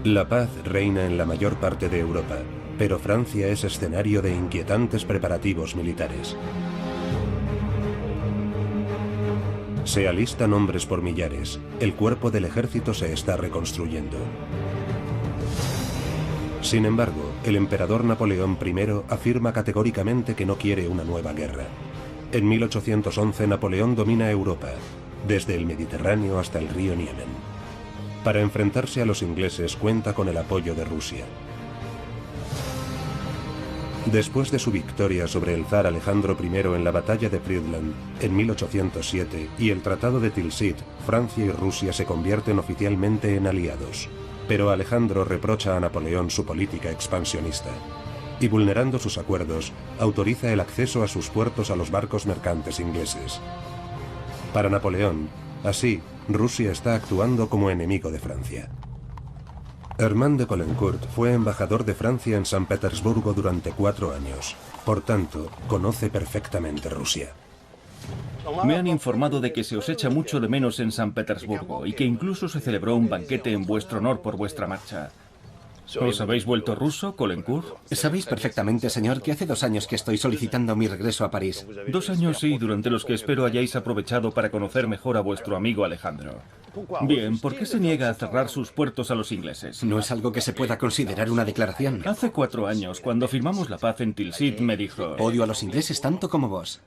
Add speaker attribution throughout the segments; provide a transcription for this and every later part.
Speaker 1: La paz reina en la mayor parte de Europa, pero Francia es escenario de inquietantes preparativos militares. Se alistan hombres por millares. El cuerpo del ejército se está reconstruyendo. Sin embargo, el emperador Napoleón I afirma categóricamente que no quiere una nueva guerra. En 1811 Napoleón domina Europa, desde el Mediterráneo hasta el río Niemen. Para enfrentarse a los ingleses cuenta con el apoyo de Rusia. Después de su victoria sobre el zar Alejandro I en la batalla de Friedland en 1807 y el Tratado de Tilsit, Francia y Rusia se convierten oficialmente en aliados. Pero Alejandro reprocha a Napoleón su política expansionista y, vulnerando sus acuerdos, autoriza el acceso a sus puertos a los barcos mercantes ingleses. Para Napoleón, así, Rusia está actuando como enemigo de Francia. Hermann de Caulaincourt fue embajador de Francia en San Petersburgo durante 4 años. Por tanto, conoce perfectamente Rusia.
Speaker 2: Me han informado de que se os echa mucho de menos en San Petersburgo y que incluso se celebró un banquete en vuestro honor por vuestra marcha. ¿Os habéis vuelto ruso, Caulaincourt?
Speaker 3: Sabéis perfectamente, señor, que hace 2 años que estoy solicitando mi regreso a París.
Speaker 2: 2 años sí, durante los que espero hayáis aprovechado para conocer mejor a vuestro amigo Alejandro. Bien, ¿por qué se niega a cerrar sus puertos a los ingleses?
Speaker 3: No es algo que se pueda considerar una declaración.
Speaker 2: Hace 4 años, cuando firmamos la paz en Tilsit, me dijo...
Speaker 3: Odio a los ingleses tanto como vos.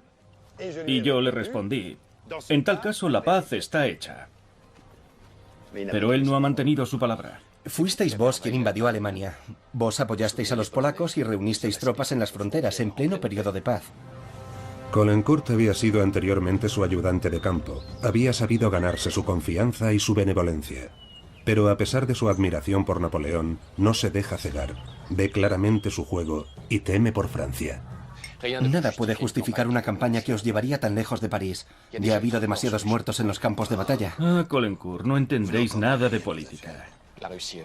Speaker 2: Y yo le respondí, en tal caso la paz está hecha. Pero él no ha mantenido su palabra.
Speaker 3: Fuisteis vos quien invadió Alemania. Vos apoyasteis a los polacos y reunisteis tropas en las fronteras en pleno periodo de paz.
Speaker 1: Caulaincourt había sido anteriormente su ayudante de campo. Había sabido ganarse su confianza y su benevolencia. Pero a pesar de su admiración por Napoleón, no se deja cegar. Ve claramente su juego y teme por Francia.
Speaker 3: Nada puede justificar una campaña que os llevaría tan lejos de París. Ya ha habido demasiados muertos en los campos de batalla.
Speaker 2: Ah, Caulaincourt, no entendéis nada de política.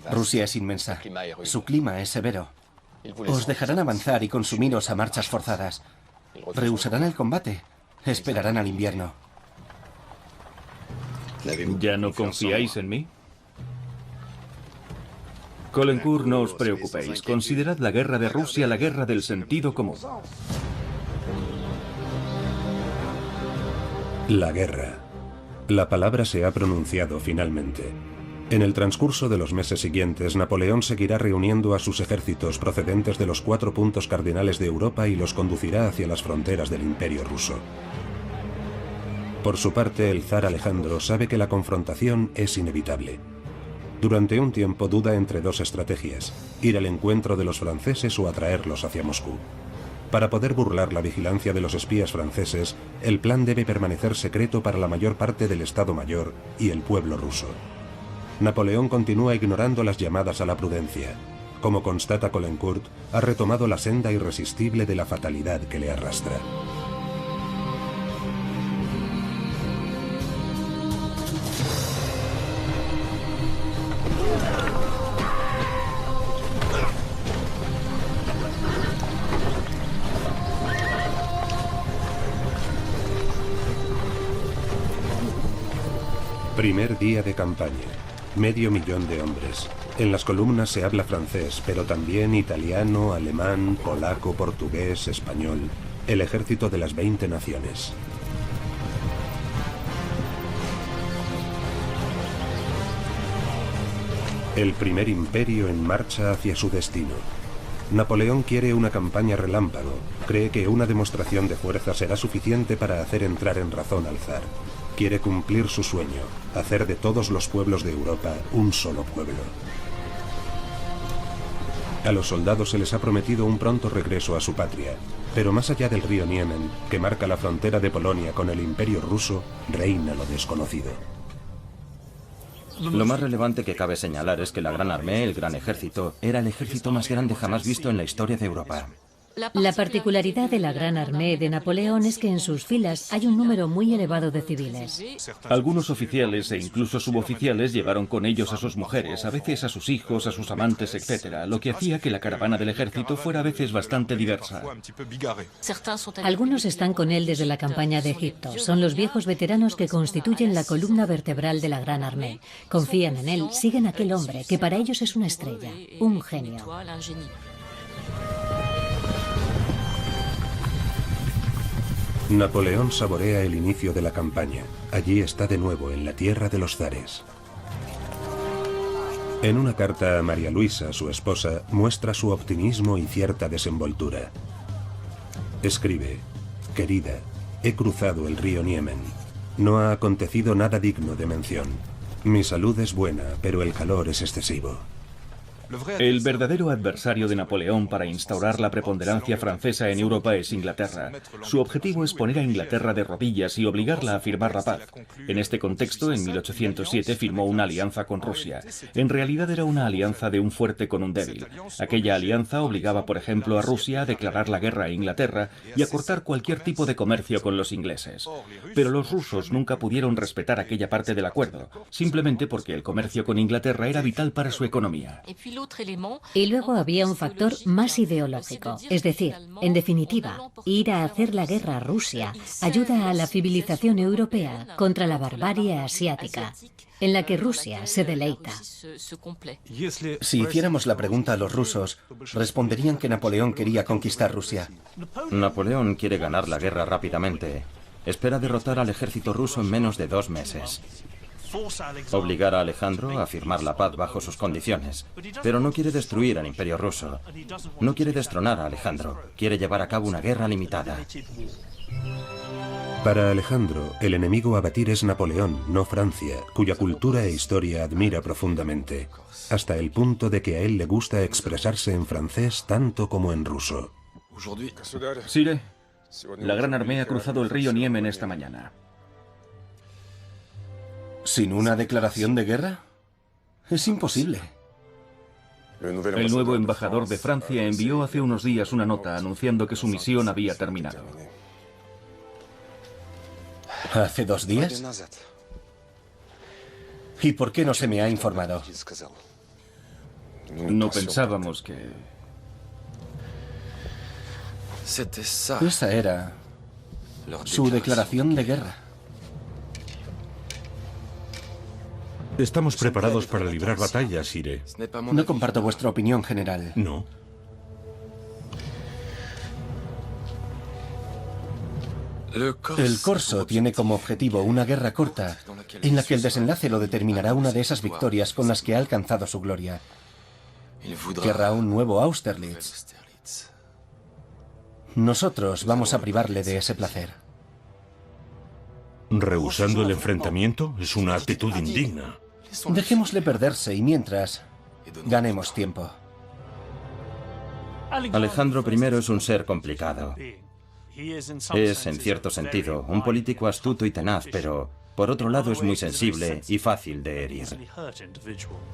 Speaker 3: Rusia es inmensa. Su clima es severo. Os dejarán avanzar y consumiros a marchas forzadas. Rehusarán el combate. Esperarán al invierno.
Speaker 2: ¿Ya no confiáis en mí? Caulaincourt, no os preocupéis. Considerad la guerra de Rusia la guerra del sentido común.
Speaker 1: La guerra. La palabra se ha pronunciado finalmente. En el transcurso de los meses siguientes, Napoleón seguirá reuniendo a sus ejércitos procedentes de los 4 puntos cardinales de Europa y los conducirá hacia las fronteras del Imperio ruso. Por su parte, el zar Alejandro sabe que la confrontación es inevitable. Durante un tiempo duda entre 2 estrategias: ir al encuentro de los franceses o atraerlos hacia Moscú. Para poder burlar la vigilancia de los espías franceses, el plan debe permanecer secreto para la mayor parte del Estado Mayor y el pueblo ruso. Napoleón continúa ignorando las llamadas a la prudencia. Como constata Caulaincourt, ha retomado la senda irresistible de la fatalidad que le arrastra. Primer día de campaña. 500.000 de hombres. En las columnas se habla francés, pero también italiano, alemán, polaco, portugués, español. El ejército de las 20 naciones. El primer imperio en marcha hacia su destino. Napoleón quiere una campaña relámpago. Cree que una demostración de fuerza será suficiente para hacer entrar en razón al zar. Quiere cumplir su sueño, hacer de todos los pueblos de Europa un solo pueblo. A los soldados se les ha prometido un pronto regreso a su patria, pero más allá del río Niemen, que marca la frontera de Polonia con el Imperio ruso, reina lo desconocido.
Speaker 4: Lo más relevante que cabe señalar es que la Gran Armée, el Gran Ejército, era el ejército más grande jamás visto en la historia de Europa. La particularidad de la Gran Armée de Napoleón es que en sus filas hay un número muy elevado de civiles.
Speaker 2: Algunos oficiales e incluso suboficiales llevaron con ellos a sus mujeres, a veces a sus hijos, a sus amantes, etc., lo que hacía que la caravana del ejército fuera a veces bastante diversa.
Speaker 4: Algunos están con él desde la campaña de Egipto. Son los viejos veteranos que constituyen la columna vertebral de la Gran Armée. Confían en él, siguen a aquel hombre, que para ellos es una estrella, un genio.
Speaker 1: Napoleón saborea el inicio de la campaña. Allí está de nuevo, en la tierra de los zares. En una carta a María Luisa, su esposa, muestra su optimismo y cierta desenvoltura. Escribe: «Querida, he cruzado el río Niemen. No ha acontecido nada digno de mención. Mi salud es buena, pero el calor es excesivo».
Speaker 2: El verdadero adversario de Napoleón para instaurar la preponderancia francesa en Europa es Inglaterra. Su objetivo es poner a Inglaterra de rodillas y obligarla a firmar la paz. En este contexto, en 1807 firmó una alianza con Rusia. En realidad era una alianza de un fuerte con un débil. Aquella alianza obligaba, por ejemplo, a Rusia a declarar la guerra a Inglaterra y a cortar cualquier tipo de comercio con los ingleses. Pero los rusos nunca pudieron respetar aquella parte del acuerdo, simplemente porque el comercio con Inglaterra era vital para su economía.
Speaker 4: Y luego había un factor más ideológico, es decir, en definitiva, ir a hacer la guerra a Rusia ayuda a la civilización europea contra la barbarie asiática, en la que Rusia se deleita.
Speaker 3: Si hiciéramos la pregunta a los rusos, responderían que Napoleón quería conquistar Rusia.
Speaker 5: Napoleón quiere ganar la guerra rápidamente. Espera derrotar al ejército ruso en menos de 2 meses. Obligar a Alejandro a firmar la paz bajo sus condiciones. Pero no quiere destruir al Imperio ruso. No quiere destronar a Alejandro. Quiere llevar a cabo una guerra limitada.
Speaker 1: Para Alejandro, el enemigo a batir es Napoleón, no Francia, cuya cultura e historia admira profundamente, hasta el punto de que a él le gusta expresarse en francés tanto como en ruso.
Speaker 2: Sire, la Gran Armée ha cruzado el río Niemen esta mañana.
Speaker 3: ¿Sin una declaración de guerra? Es imposible.
Speaker 2: El nuevo embajador de Francia envió hace unos días una nota anunciando que su misión había terminado.
Speaker 3: ¿Hace 2 días? ¿Y por qué no se me ha informado?
Speaker 2: No pensábamos que...
Speaker 3: Esa era su declaración de guerra.
Speaker 6: Estamos preparados para librar batallas, Sire.
Speaker 3: No comparto vuestra opinión, general.
Speaker 6: No.
Speaker 3: El corso tiene como objetivo una guerra corta, en la que el desenlace lo determinará una de esas victorias con las que ha alcanzado su gloria. Querrá un nuevo Austerlitz. Nosotros vamos a privarle de ese placer.
Speaker 6: Rehusando el enfrentamiento es una actitud indigna.
Speaker 3: Dejémosle perderse y mientras, ganemos tiempo.
Speaker 5: Alejandro I es un ser complicado. Es, en cierto sentido, un político astuto y tenaz, pero, por otro lado, es muy sensible y fácil de herir.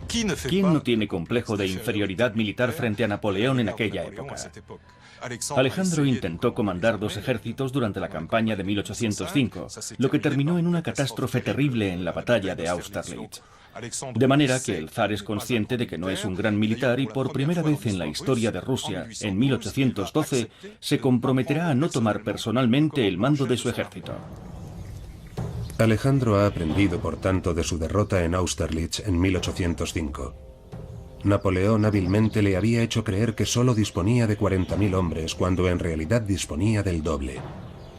Speaker 2: ¿Quién no tiene complejo de inferioridad militar frente a Napoleón en aquella época? Alejandro intentó comandar 2 ejércitos durante la campaña de 1805, lo que terminó en una catástrofe terrible en la batalla de Austerlitz. De manera que el zar es consciente de que no es un gran militar y por primera vez en la historia de Rusia, en 1812, se comprometerá a no tomar personalmente el mando de su ejército.
Speaker 1: Alejandro ha aprendido, por tanto, de su derrota en Austerlitz en 1805. Napoleón hábilmente le había hecho creer que solo disponía de 40.000 hombres, cuando en realidad disponía del doble.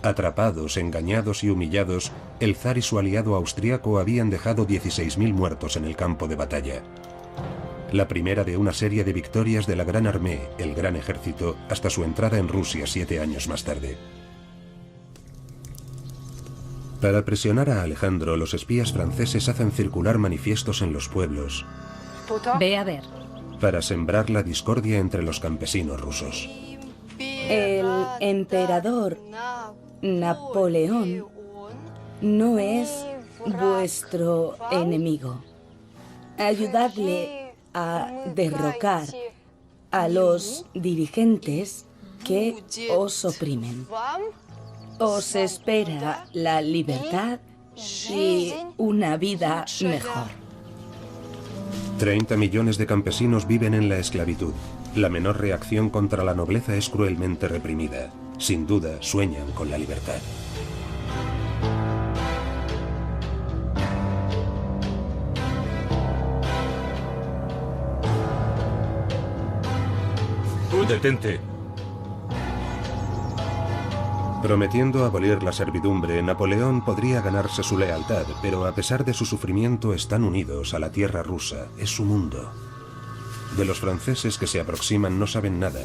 Speaker 1: Atrapados, engañados y humillados, el zar y su aliado austriaco habían dejado 16.000 muertos en el campo de batalla. La primera de una serie de victorias de la Gran Armée, el Gran Ejército, hasta su entrada en Rusia 7 años más tarde. Para presionar a Alejandro, los espías franceses hacen circular manifiestos en los pueblos.
Speaker 4: Ve a ver.
Speaker 1: Para sembrar la discordia entre los campesinos rusos.
Speaker 7: El emperador Napoleón no es vuestro enemigo. Ayudadle a derrocar a los dirigentes que os oprimen. Os espera la libertad y una vida mejor.
Speaker 1: 30 millones de campesinos viven en la esclavitud. La menor reacción contra la nobleza es cruelmente reprimida. Sin duda, sueñan con la libertad.
Speaker 6: ¡Detente!
Speaker 1: Prometiendo abolir la servidumbre, Napoleón podría ganarse su lealtad, pero a pesar de su sufrimiento están unidos a la tierra rusa, es su mundo. De los franceses que se aproximan no saben nada.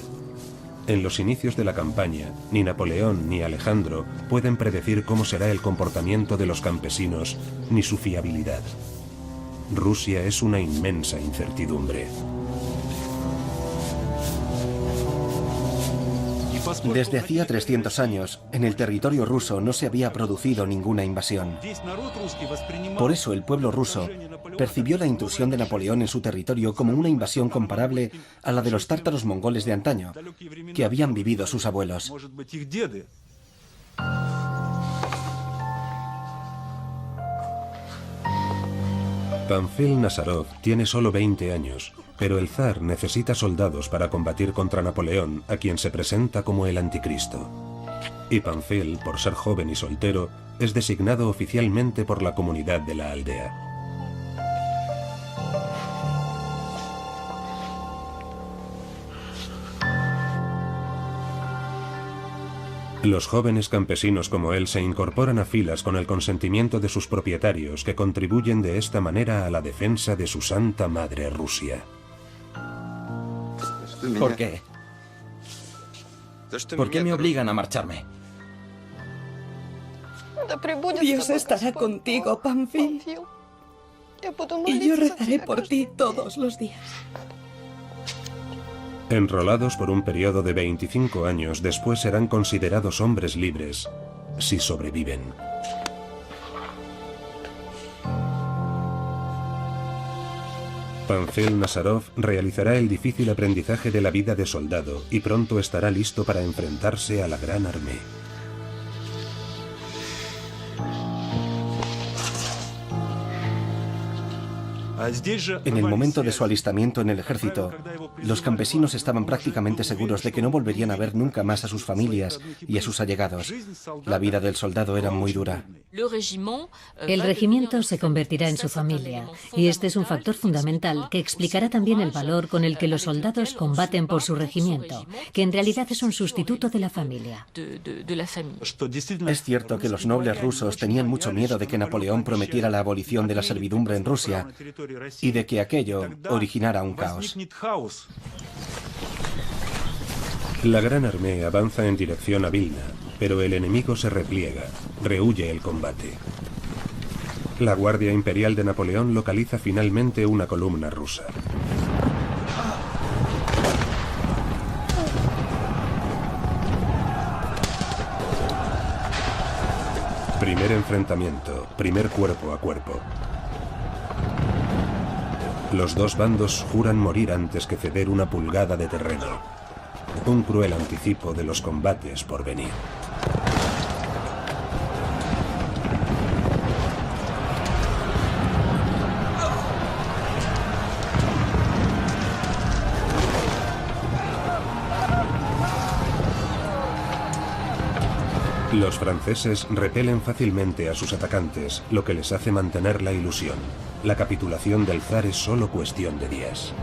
Speaker 1: En los inicios de la campaña, ni Napoleón ni Alejandro pueden predecir cómo será el comportamiento de los campesinos, ni su fiabilidad. Rusia es una inmensa incertidumbre.
Speaker 3: Desde hacía 300 años, en el territorio ruso no se había producido ninguna invasión. Por eso el pueblo ruso percibió la intrusión de Napoleón en su territorio como una invasión comparable a la de los tártaros mongoles de antaño, que habían vivido sus abuelos.
Speaker 1: Panfil Nazarov tiene solo 20 años, pero el zar necesita soldados para combatir contra Napoleón, a quien se presenta como el anticristo. Y Panfil, por ser joven y soltero, es designado oficialmente por la comunidad de la aldea. Los jóvenes campesinos como él se incorporan a filas con el consentimiento de sus propietarios, que contribuyen de esta manera a la defensa de su santa madre Rusia.
Speaker 5: ¿Por qué? ¿Por qué me obligan a marcharme?
Speaker 7: Dios estará contigo, Panfil. Y yo rezaré por ti todos los días.
Speaker 1: Enrolados por un periodo de 25 años, después serán considerados hombres libres, si sobreviven. Panfil Nazarov realizará el difícil aprendizaje de la vida de soldado y pronto estará listo para enfrentarse a la Gran Armée.
Speaker 3: En el momento de su alistamiento en el ejército, los campesinos estaban prácticamente seguros de que no volverían a ver nunca más a sus familias y a sus allegados. La vida del soldado era muy dura.
Speaker 4: El regimiento se convertirá en su familia, y este es un factor fundamental que explicará también el valor con el que los soldados combaten por su regimiento, que en realidad es un sustituto de la familia.
Speaker 3: Es cierto que los nobles rusos tenían mucho miedo de que Napoleón prometiera la abolición de la servidumbre en Rusia y de que aquello originara un caos.
Speaker 1: La Gran Armée avanza en dirección a Vilna, pero el enemigo se repliega, rehúye el combate. La Guardia Imperial de Napoleón localiza finalmente una columna rusa. Primer enfrentamiento, primer cuerpo a cuerpo. Los dos bandos juran morir antes que ceder una pulgada de terreno. Un cruel anticipo de los combates por venir. Los franceses repelen fácilmente a sus atacantes, lo que les hace mantener la ilusión. La capitulación del zar es solo cuestión de días.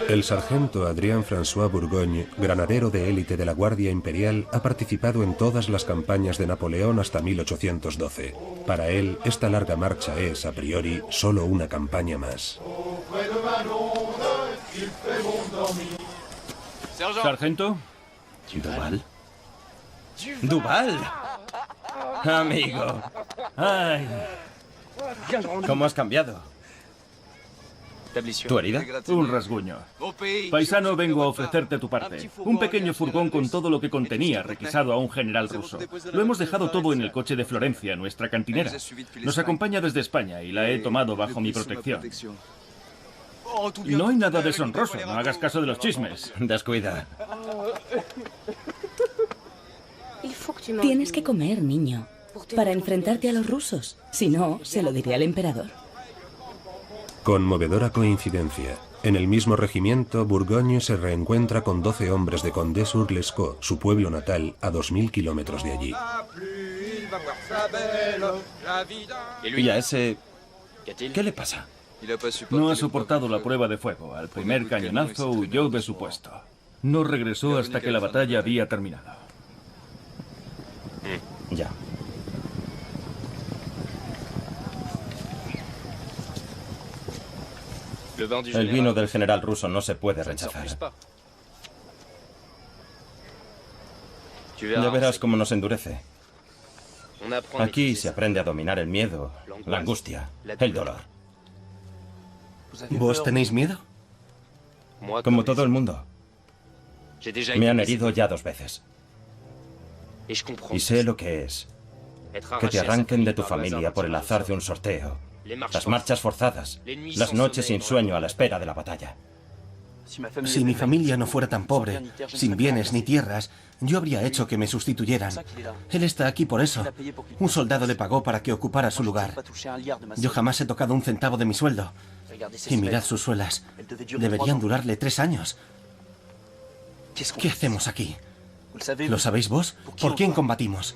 Speaker 1: El sargento Adrien François Bourgogne, granadero de élite de la Guardia Imperial, ha participado en todas las campañas de Napoleón hasta 1812. Para él, esta larga marcha es, a priori, solo una campaña más.
Speaker 2: ¿Sargento?
Speaker 5: ¿Duval? ¡Duval! Amigo. Ay. ¿Cómo has cambiado? ¿Tu herida?
Speaker 2: Un rasguño. Paisano, vengo a ofrecerte tu parte. Un pequeño furgón con todo lo que contenía, requisado a un general ruso. Lo hemos dejado todo en el coche de Florencia, nuestra cantinera. Nos acompaña desde España y la he tomado bajo mi protección. No hay nada deshonroso, no hagas caso de los chismes.
Speaker 5: Descuida.
Speaker 8: Tienes que comer, niño, para enfrentarte a los rusos. Si no, se lo diré al emperador.
Speaker 1: Conmovedora coincidencia. En el mismo regimiento, Burgogne se reencuentra con 12 hombres de Condé-sur-Lescaut, su pueblo natal, a 2000 kilómetros de allí.
Speaker 5: ¿Y a ese... qué le pasa?
Speaker 2: No ha soportado la prueba de fuego. Al primer cañonazo huyó de su puesto. No regresó hasta que la batalla había terminado.
Speaker 5: Ya. El vino del general ruso no se puede rechazar. Ya verás cómo nos endurece. Aquí se aprende a dominar el miedo, la angustia, el dolor.
Speaker 3: ¿Vos tenéis miedo?
Speaker 5: Como todo el mundo. Me han herido ya 2 veces. Y sé lo que es que te arranquen de tu familia por el azar de un sorteo. Las marchas forzadas, las noches sin sueño a la espera de la batalla.
Speaker 3: Si mi familia no fuera tan pobre, sin bienes ni tierras, yo habría hecho que me sustituyeran. Él está aquí por eso. Un soldado le pagó para que ocupara su lugar. Yo jamás he tocado un centavo de mi sueldo. Y mirad sus suelas. Deberían durarle 3 años. ¿Qué hacemos aquí? ¿Lo sabéis vos? ¿Por quién combatimos?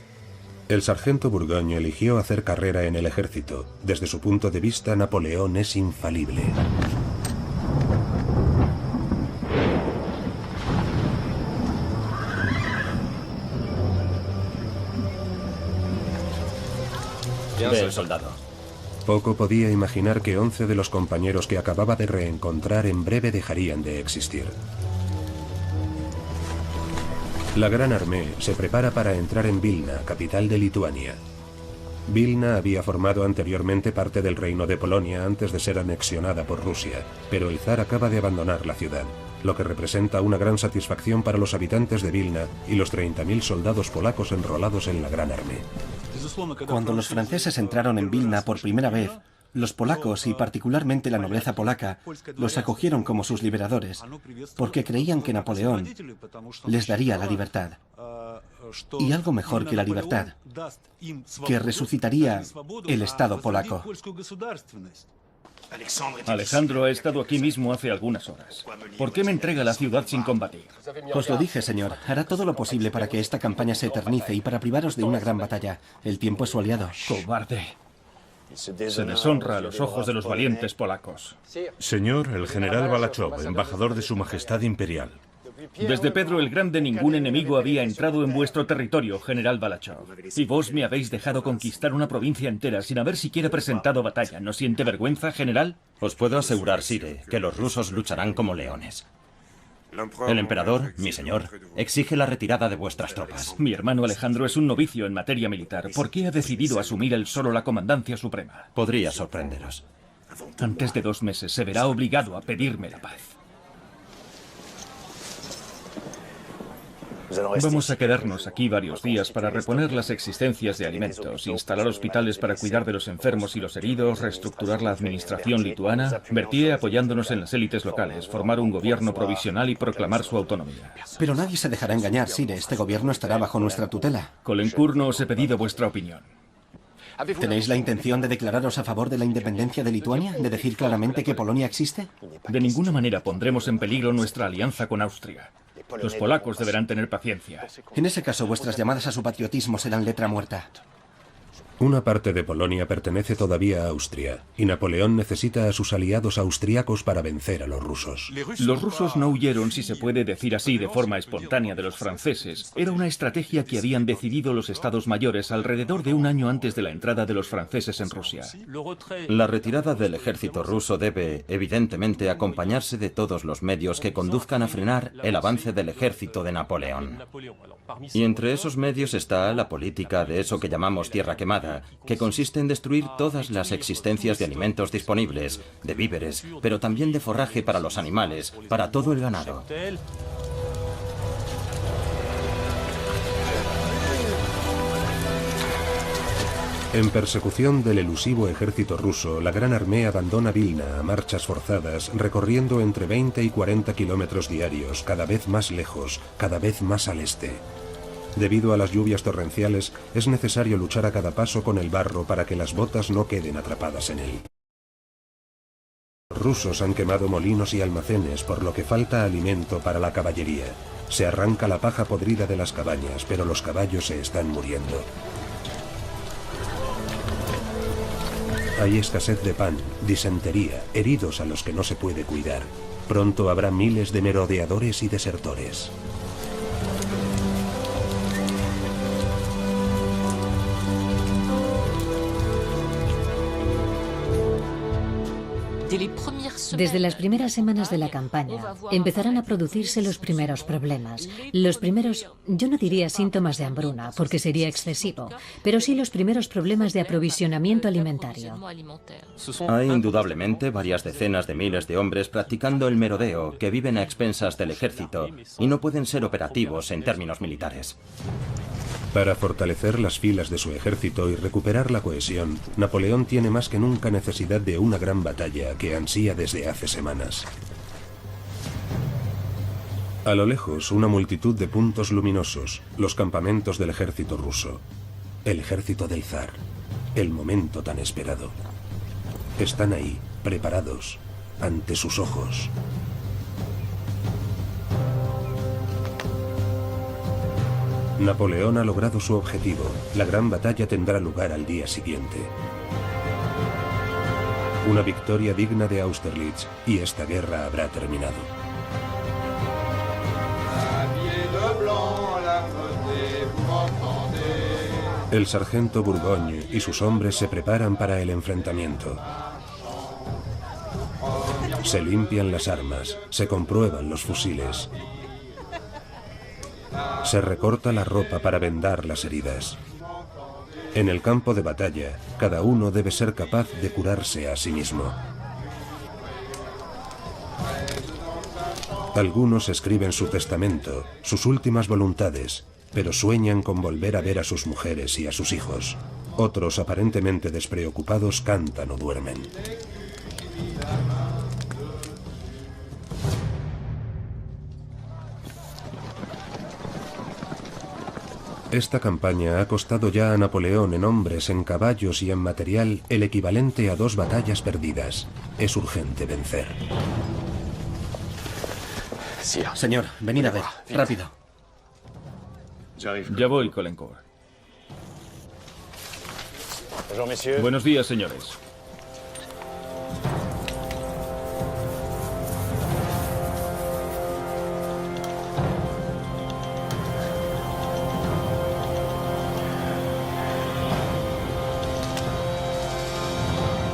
Speaker 1: El sargento Burgogne eligió hacer carrera en el ejército. Desde su punto de vista, Napoleón es infalible.
Speaker 5: Ve el soldado.
Speaker 1: Poco podía imaginar que 11 de los compañeros que acababa de reencontrar en breve dejarían de existir. La Gran Armée se prepara para entrar en Vilna, capital de Lituania. Vilna había formado anteriormente parte del Reino de Polonia antes de ser anexionada por Rusia, pero el zar acaba de abandonar la ciudad, lo que representa una gran satisfacción para los habitantes de Vilna y los 30.000 soldados polacos enrolados en la Gran Armée.
Speaker 3: Cuando los franceses entraron en Vilna por primera vez, los polacos, y particularmente la nobleza polaca, los acogieron como sus liberadores, porque creían que Napoleón les daría la libertad. Y algo mejor que la libertad, que resucitaría el Estado polaco.
Speaker 2: Alejandro ha estado aquí mismo hace algunas horas. ¿Por qué me entrega la ciudad sin combatir?
Speaker 3: Os lo dije, señor. Hará todo lo posible para que esta campaña se eternice y para privaros de una gran batalla. El tiempo es su aliado.
Speaker 2: Cobarde. Se deshonra a los ojos de los valientes polacos.
Speaker 6: Señor, el general Balachov, embajador de Su Majestad Imperial.
Speaker 2: Desde Pedro el Grande ningún enemigo había entrado en vuestro territorio, general Balachov. Y vos me habéis dejado conquistar una provincia entera sin haber siquiera presentado batalla. ¿No siente vergüenza, general?
Speaker 5: Os puedo asegurar, Sire, que los rusos lucharán como leones. El emperador, mi señor, exige la retirada de vuestras tropas.
Speaker 2: Mi hermano Alejandro es un novicio en materia militar. ¿Por qué ha decidido asumir él solo la comandancia suprema?
Speaker 5: Podría sorprenderos.
Speaker 2: Antes de 2 meses se verá obligado a pedirme la paz. Vamos a quedarnos aquí varios días para reponer las existencias de alimentos, instalar hospitales para cuidar de los enfermos y los heridos, reestructurar la administración lituana, Berthier apoyándonos en las élites locales, formar un gobierno provisional y proclamar su autonomía.
Speaker 3: Pero nadie se dejará engañar, Sire. Este gobierno estará bajo nuestra tutela.
Speaker 2: Colencourt, no os he pedido vuestra opinión.
Speaker 3: ¿Tenéis la intención de declararos a favor de la independencia de Lituania? ¿De decir claramente que Polonia existe?
Speaker 2: De ninguna manera pondremos en peligro nuestra alianza con Austria. Los polacos deberán tener paciencia.
Speaker 3: En ese caso, vuestras llamadas a su patriotismo serán letra muerta.
Speaker 1: Una parte de Polonia pertenece todavía a Austria, y Napoleón necesita a sus aliados austriacos para vencer a los rusos.
Speaker 2: Los rusos no huyeron, si se puede decir así, de forma espontánea de los franceses. Era una estrategia que habían decidido los estados mayores alrededor de un año antes de la entrada de los franceses en Rusia.
Speaker 5: La retirada del ejército ruso debe, evidentemente, acompañarse de todos los medios que conduzcan a frenar el avance del ejército de Napoleón. Y entre esos medios está la política de eso que llamamos tierra quemada, guerra, que consiste en destruir todas las existencias de alimentos disponibles, de víveres, pero también de forraje para los animales, para todo el ganado.
Speaker 1: En persecución del elusivo ejército ruso, la Gran Armée abandona Vilna a marchas forzadas, recorriendo entre 20 y 40 kilómetros diarios, cada vez más lejos, cada vez más al este. Debido a las lluvias torrenciales, es necesario luchar a cada paso con el barro para que las botas no queden atrapadas en él. Los rusos han quemado molinos y almacenes, por lo que falta alimento para la caballería. Se arranca la paja podrida de las cabañas, pero los caballos se están muriendo. Hay escasez de pan, disentería, heridos a los que no se puede cuidar. Pronto habrá miles de merodeadores y desertores.
Speaker 4: Desde las primeras semanas de la campaña empezarán a producirse los primeros problemas. Los primeros, yo no diría síntomas de hambruna, porque sería excesivo, pero sí los primeros problemas de aprovisionamiento alimentario.
Speaker 5: Hay indudablemente varias decenas de miles de hombres practicando el merodeo que viven a expensas del ejército y no pueden ser operativos en términos militares.
Speaker 1: Para fortalecer las filas de su ejército y recuperar la cohesión, Napoleón tiene más que nunca necesidad de una gran batalla que ansía desde hace semanas. A lo lejos, una multitud de puntos luminosos, los campamentos del ejército ruso. El ejército del zar. El momento tan esperado. Están ahí, preparados, ante sus ojos. Napoleón ha logrado su objetivo. La gran batalla tendrá lugar al día siguiente. Una victoria digna de Austerlitz, y esta guerra habrá terminado. El sargento Bourgogne y sus hombres se preparan para el enfrentamiento. Se limpian las armas, se comprueban los fusiles. Se recorta la ropa para vendar las heridas. En el campo de batalla, cada uno debe ser capaz de curarse a sí mismo. Algunos escriben su testamento, sus últimas voluntades, pero sueñan con volver a ver a sus mujeres y a sus hijos. Otros, aparentemente despreocupados, cantan o duermen. Esta campaña ha costado ya a Napoleón en hombres, en caballos y en material el equivalente a 2 batallas perdidas. Es urgente vencer.
Speaker 3: Señor, venid a ver, rápido.
Speaker 2: Ya voy, Caulaincourt. Buenos días, señores.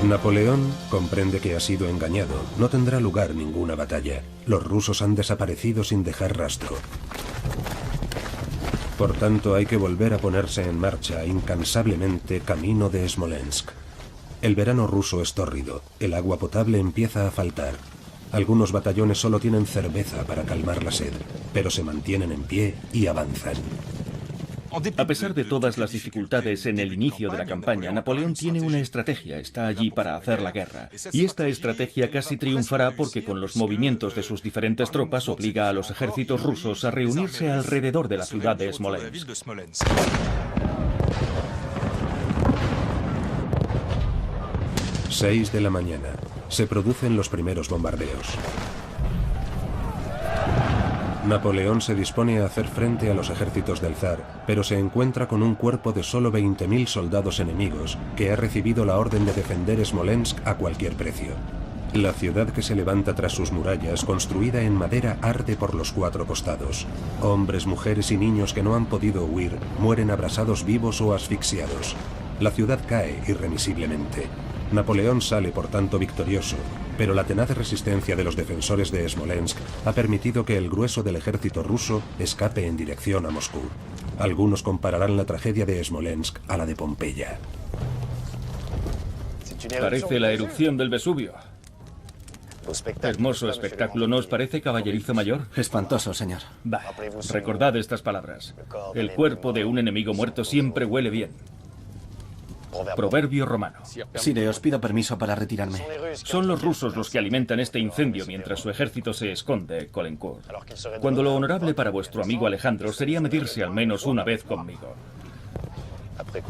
Speaker 1: Napoleón comprende que ha sido engañado. No tendrá lugar ninguna batalla. Los rusos han desaparecido sin dejar rastro. Por tanto, hay que volver a ponerse en marcha incansablemente camino de Smolensk. El verano ruso es tórrido. El agua potable empieza a faltar. Algunos batallones solo tienen cerveza para calmar la sed, pero se mantienen en pie y avanzan.
Speaker 2: A pesar de todas las dificultades en el inicio de la campaña, Napoleón tiene una estrategia, está allí para hacer la guerra. Y esta estrategia casi triunfará porque con los movimientos de sus diferentes tropas obliga a los ejércitos rusos a reunirse alrededor de la ciudad de Smolensk.
Speaker 1: 6 de la mañana. Se producen los primeros bombardeos. Napoleón se dispone a hacer frente a los ejércitos del zar, pero se encuentra con un cuerpo de solo 20.000 soldados enemigos que ha recibido la orden de defender Smolensk a cualquier precio. La ciudad que se levanta tras sus murallas, construida en madera, arde por los 4 costados. Hombres, mujeres y niños que no han podido huir mueren abrasados vivos o asfixiados. La ciudad cae irremisiblemente. Napoleón sale por tanto victorioso, pero la tenaz resistencia de los defensores de Smolensk ha permitido que el grueso del ejército ruso escape en dirección a Moscú. Algunos compararán la tragedia de Smolensk a la de Pompeya.
Speaker 2: Parece la erupción del Vesubio. Hermoso espectáculo, ¿no os parece, caballerizo mayor?
Speaker 3: Espantoso, señor.
Speaker 2: Bah, recordad estas palabras. El cuerpo de un enemigo muerto siempre huele bien. Proverbio romano.
Speaker 3: Sire, os pido permiso para retirarme.
Speaker 2: Son los rusos los que alimentan este incendio mientras su ejército se esconde, Caulaincourt. Cuando lo honorable para vuestro amigo Alejandro sería medirse al menos una vez conmigo.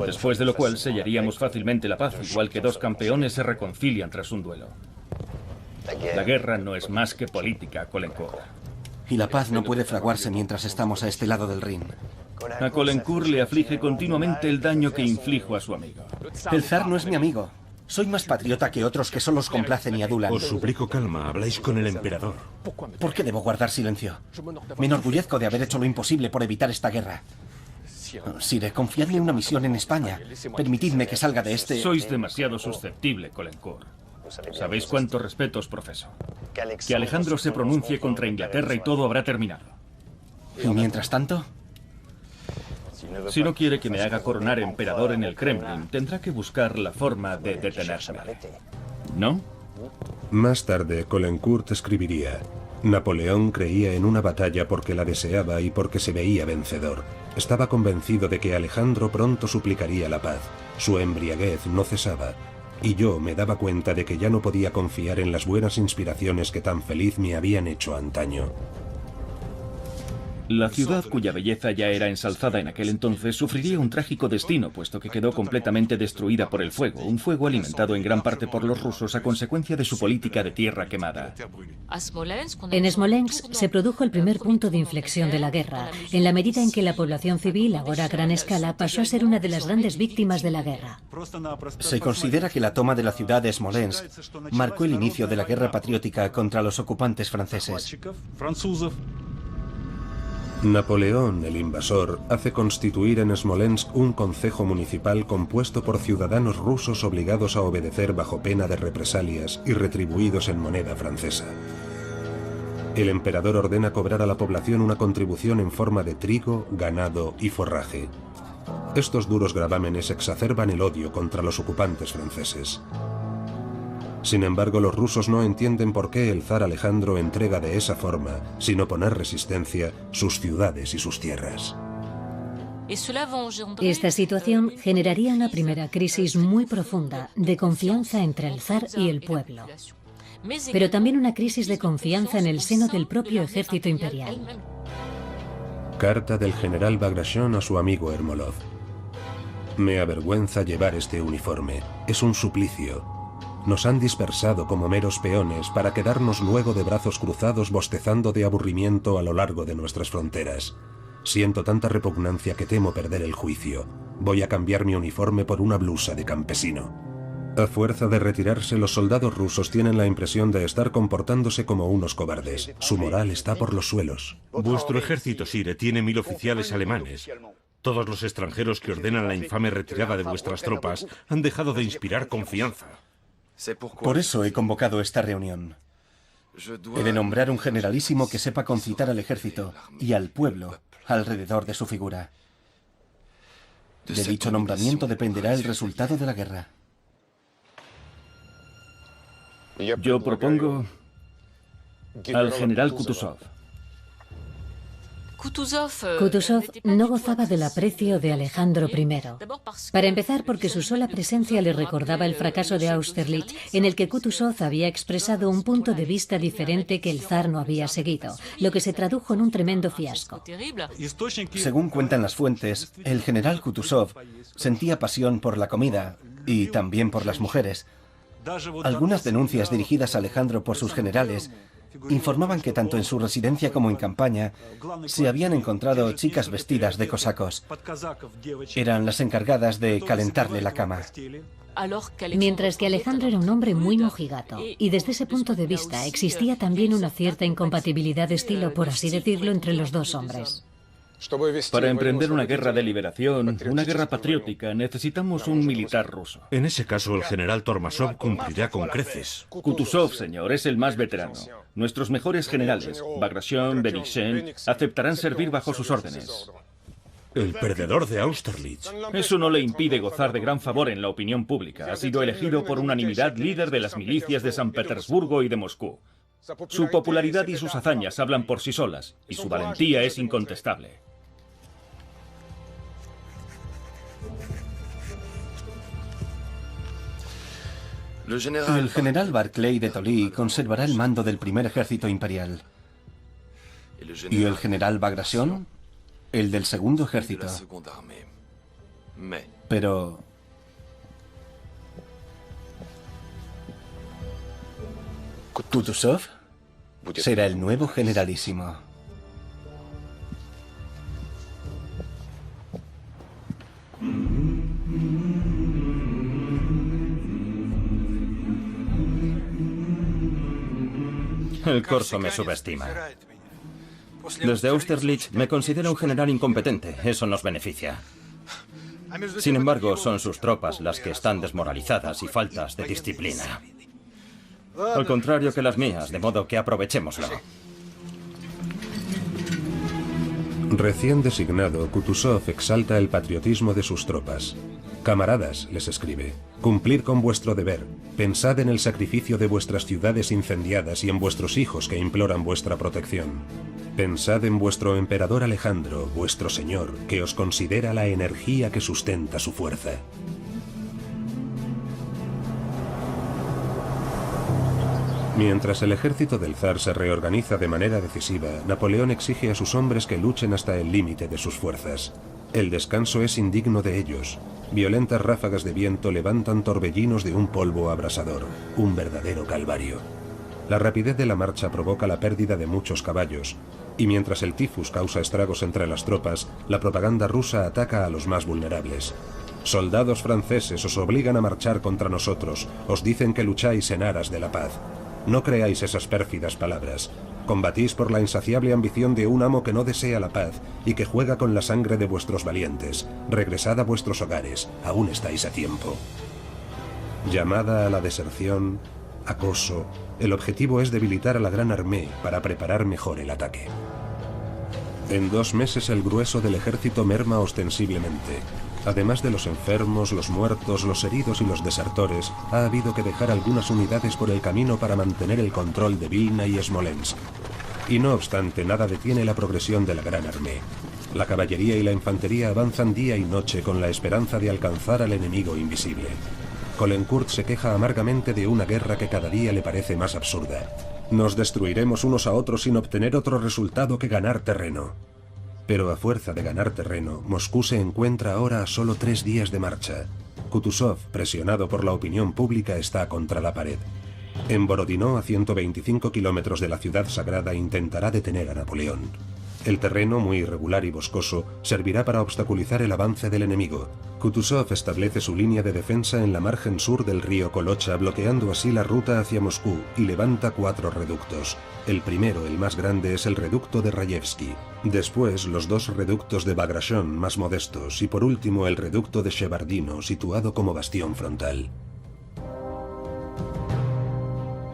Speaker 2: Después de lo cual sellaríamos fácilmente la paz, igual que dos campeones se reconcilian tras un duelo. La guerra no es más que política, Caulaincourt.
Speaker 3: Y la paz no puede fraguarse mientras estamos a este lado del Rin.
Speaker 2: A Caulaincourt le aflige continuamente el daño que inflijo a su amigo.
Speaker 3: El zar no es mi amigo. Soy más patriota que otros que solo os complacen y adulan.
Speaker 6: Os suplico calma, habláis con el emperador.
Speaker 3: ¿Por qué debo guardar silencio? Me enorgullezco de haber hecho lo imposible por evitar esta guerra. Sire, confiadme una misión en España. Permitidme que salga de este...
Speaker 2: Sois demasiado susceptible, Caulaincourt. ¿Sabéis cuánto respeto os profeso? Que Alejandro se pronuncie contra Inglaterra y todo habrá terminado.
Speaker 3: ¿Y mientras tanto?
Speaker 2: Si no quiere que me haga coronar emperador en el Kremlin, tendrá que buscar la forma de detenerme. ¿No?
Speaker 1: Más tarde, Caulaincourt escribiría: Napoleón creía en una batalla porque la deseaba y porque se veía vencedor. Estaba convencido de que Alejandro pronto suplicaría la paz. Su embriaguez no cesaba. Y yo me daba cuenta de que ya no podía confiar en las buenas inspiraciones que tan feliz me habían hecho antaño.
Speaker 2: La ciudad, cuya belleza ya era ensalzada en aquel entonces, sufriría un trágico destino, puesto que quedó completamente destruida por el fuego, un fuego alimentado en gran parte por los rusos a consecuencia de su política de tierra quemada.
Speaker 4: En Smolensk se produjo el primer punto de inflexión de la guerra, en la medida en que la población civil, ahora a gran escala, pasó a ser una de las grandes víctimas de la guerra.
Speaker 3: Se considera que la toma de la ciudad de Smolensk marcó el inicio de la guerra patriótica contra los ocupantes franceses.
Speaker 1: Napoleón, el invasor, hace constituir en Smolensk un concejo municipal compuesto por ciudadanos rusos obligados a obedecer bajo pena de represalias y retribuidos en moneda francesa. El emperador ordena cobrar a la población una contribución en forma de trigo, ganado y forraje. Estos duros gravámenes exacerban el odio contra los ocupantes franceses. Sin embargo, los rusos no entienden por qué el zar Alejandro entrega de esa forma, sin oponer resistencia, sus ciudades y sus tierras.
Speaker 4: Esta situación generaría una primera crisis muy profunda de confianza entre el zar y el pueblo, pero también una crisis de confianza en el seno del propio ejército imperial.
Speaker 1: Carta del general Bagration a su amigo Ermolov. Me avergüenza llevar este uniforme. Es un suplicio. Nos han dispersado como meros peones para quedarnos luego de brazos cruzados bostezando de aburrimiento a lo largo de nuestras fronteras. Siento tanta repugnancia que temo perder el juicio. Voy a cambiar mi uniforme por una blusa de campesino. A fuerza de retirarse, los soldados rusos tienen la impresión de estar comportándose como unos cobardes. Su moral está por los suelos.
Speaker 6: Vuestro ejército, Sire, tiene 1000 oficiales alemanes. Todos los extranjeros que ordenan la infame retirada de vuestras tropas han dejado de inspirar confianza.
Speaker 3: Por eso he convocado esta reunión. He de nombrar un generalísimo que sepa concitar al ejército y al pueblo alrededor de su figura. De dicho nombramiento dependerá el resultado de la guerra.
Speaker 2: Yo propongo al general Kutuzov.
Speaker 4: Kutuzov no gozaba del aprecio de Alejandro I. Para empezar, porque su sola presencia le recordaba el fracaso de Austerlitz, en el que Kutuzov había expresado un punto de vista diferente que el zar no había seguido, lo que se tradujo en un tremendo fiasco.
Speaker 3: Según cuentan las fuentes, el general Kutuzov sentía pasión por la comida y también por las mujeres. Algunas denuncias dirigidas a Alejandro por sus generales informaban que tanto en su residencia como en campaña se habían encontrado chicas vestidas de cosacos. Eran las encargadas de calentarle la cama.
Speaker 4: Mientras que Alejandro era un hombre muy mojigato, y desde ese punto de vista existía también una cierta incompatibilidad de estilo, por así decirlo, entre los dos hombres.
Speaker 2: Para emprender una guerra de liberación, una guerra patriótica, necesitamos un militar ruso.
Speaker 6: En ese caso, el general Tormasov cumplirá con creces.
Speaker 2: Kutuzov, señor, es el más veterano. Nuestros mejores generales, Bagration, Beniksen, aceptarán servir bajo sus órdenes.
Speaker 6: El perdedor de Austerlitz.
Speaker 2: Eso no le impide gozar de gran favor en la opinión pública. Ha sido elegido por unanimidad líder de las milicias de San Petersburgo y de Moscú. Su popularidad y sus hazañas hablan por sí solas, y su valentía es incontestable.
Speaker 3: El general Barclay de Tolly conservará el mando del primer ejército imperial. ¿Y el general Bagration? El del segundo ejército. Pero... Kutuzov será el nuevo generalísimo.
Speaker 5: El corso me subestima. Desde Austerlitz me considera un general incompetente. Eso nos beneficia. Sin embargo, son sus tropas las que están desmoralizadas y faltas de disciplina. Al contrario que las mías, de modo que aprovechémoslo.
Speaker 1: Recién designado, Kutuzov exalta el patriotismo de sus tropas. Camaradas, les escribe, cumplid con vuestro deber, pensad en el sacrificio de vuestras ciudades incendiadas y en vuestros hijos que imploran vuestra protección. Pensad en vuestro emperador Alejandro, vuestro señor, que os considera la energía que sustenta su fuerza. Mientras el ejército del zar se reorganiza de manera decisiva, Napoleón exige a sus hombres que luchen hasta el límite de sus fuerzas. El descanso es indigno de ellos. Violentas ráfagas de viento levantan torbellinos de un polvo abrasador, un verdadero calvario. La rapidez de la marcha provoca la pérdida de muchos caballos, y mientras el tifus causa estragos entre las tropas, la propaganda rusa ataca a los más vulnerables. Soldados franceses os obligan a marchar contra nosotros, os dicen que lucháis en aras de la paz. No creáis esas pérfidas palabras. Combatís por la insaciable ambición de un amo que no desea la paz y que juega con la sangre de vuestros valientes. Regresad a vuestros hogares, aún estáis a tiempo. Llamada a la deserción, acoso, el objetivo es debilitar a la Gran Armée para preparar mejor el ataque. En 2 meses el grueso del ejército merma ostensiblemente. Además de los enfermos, los muertos, los heridos y los desertores, ha habido que dejar algunas unidades por el camino para mantener el control de Vilna y Smolensk. Y no obstante, nada detiene la progresión de la Gran Armée. La caballería y la infantería avanzan día y noche con la esperanza de alcanzar al enemigo invisible. Caulaincourt se queja amargamente de una guerra que cada día le parece más absurda. Nos destruiremos unos a otros sin obtener otro resultado que ganar terreno. Pero a fuerza de ganar terreno, Moscú se encuentra ahora a solo 3 días de marcha. Kutuzov, presionado por la opinión pública, está contra la pared. En Borodino, a 125 kilómetros de la ciudad sagrada, intentará detener a Napoleón. El terreno, muy irregular y boscoso, servirá para obstaculizar el avance del enemigo. Kutuzov establece su línea de defensa en la margen sur del río Kolocha, bloqueando así la ruta hacia Moscú, y levanta 4 reductos. El primero, el más grande, es el reducto de Rayevsky. Después, los 2 reductos de Bagration, más modestos, y por último el reducto de Shevardino, situado como bastión frontal.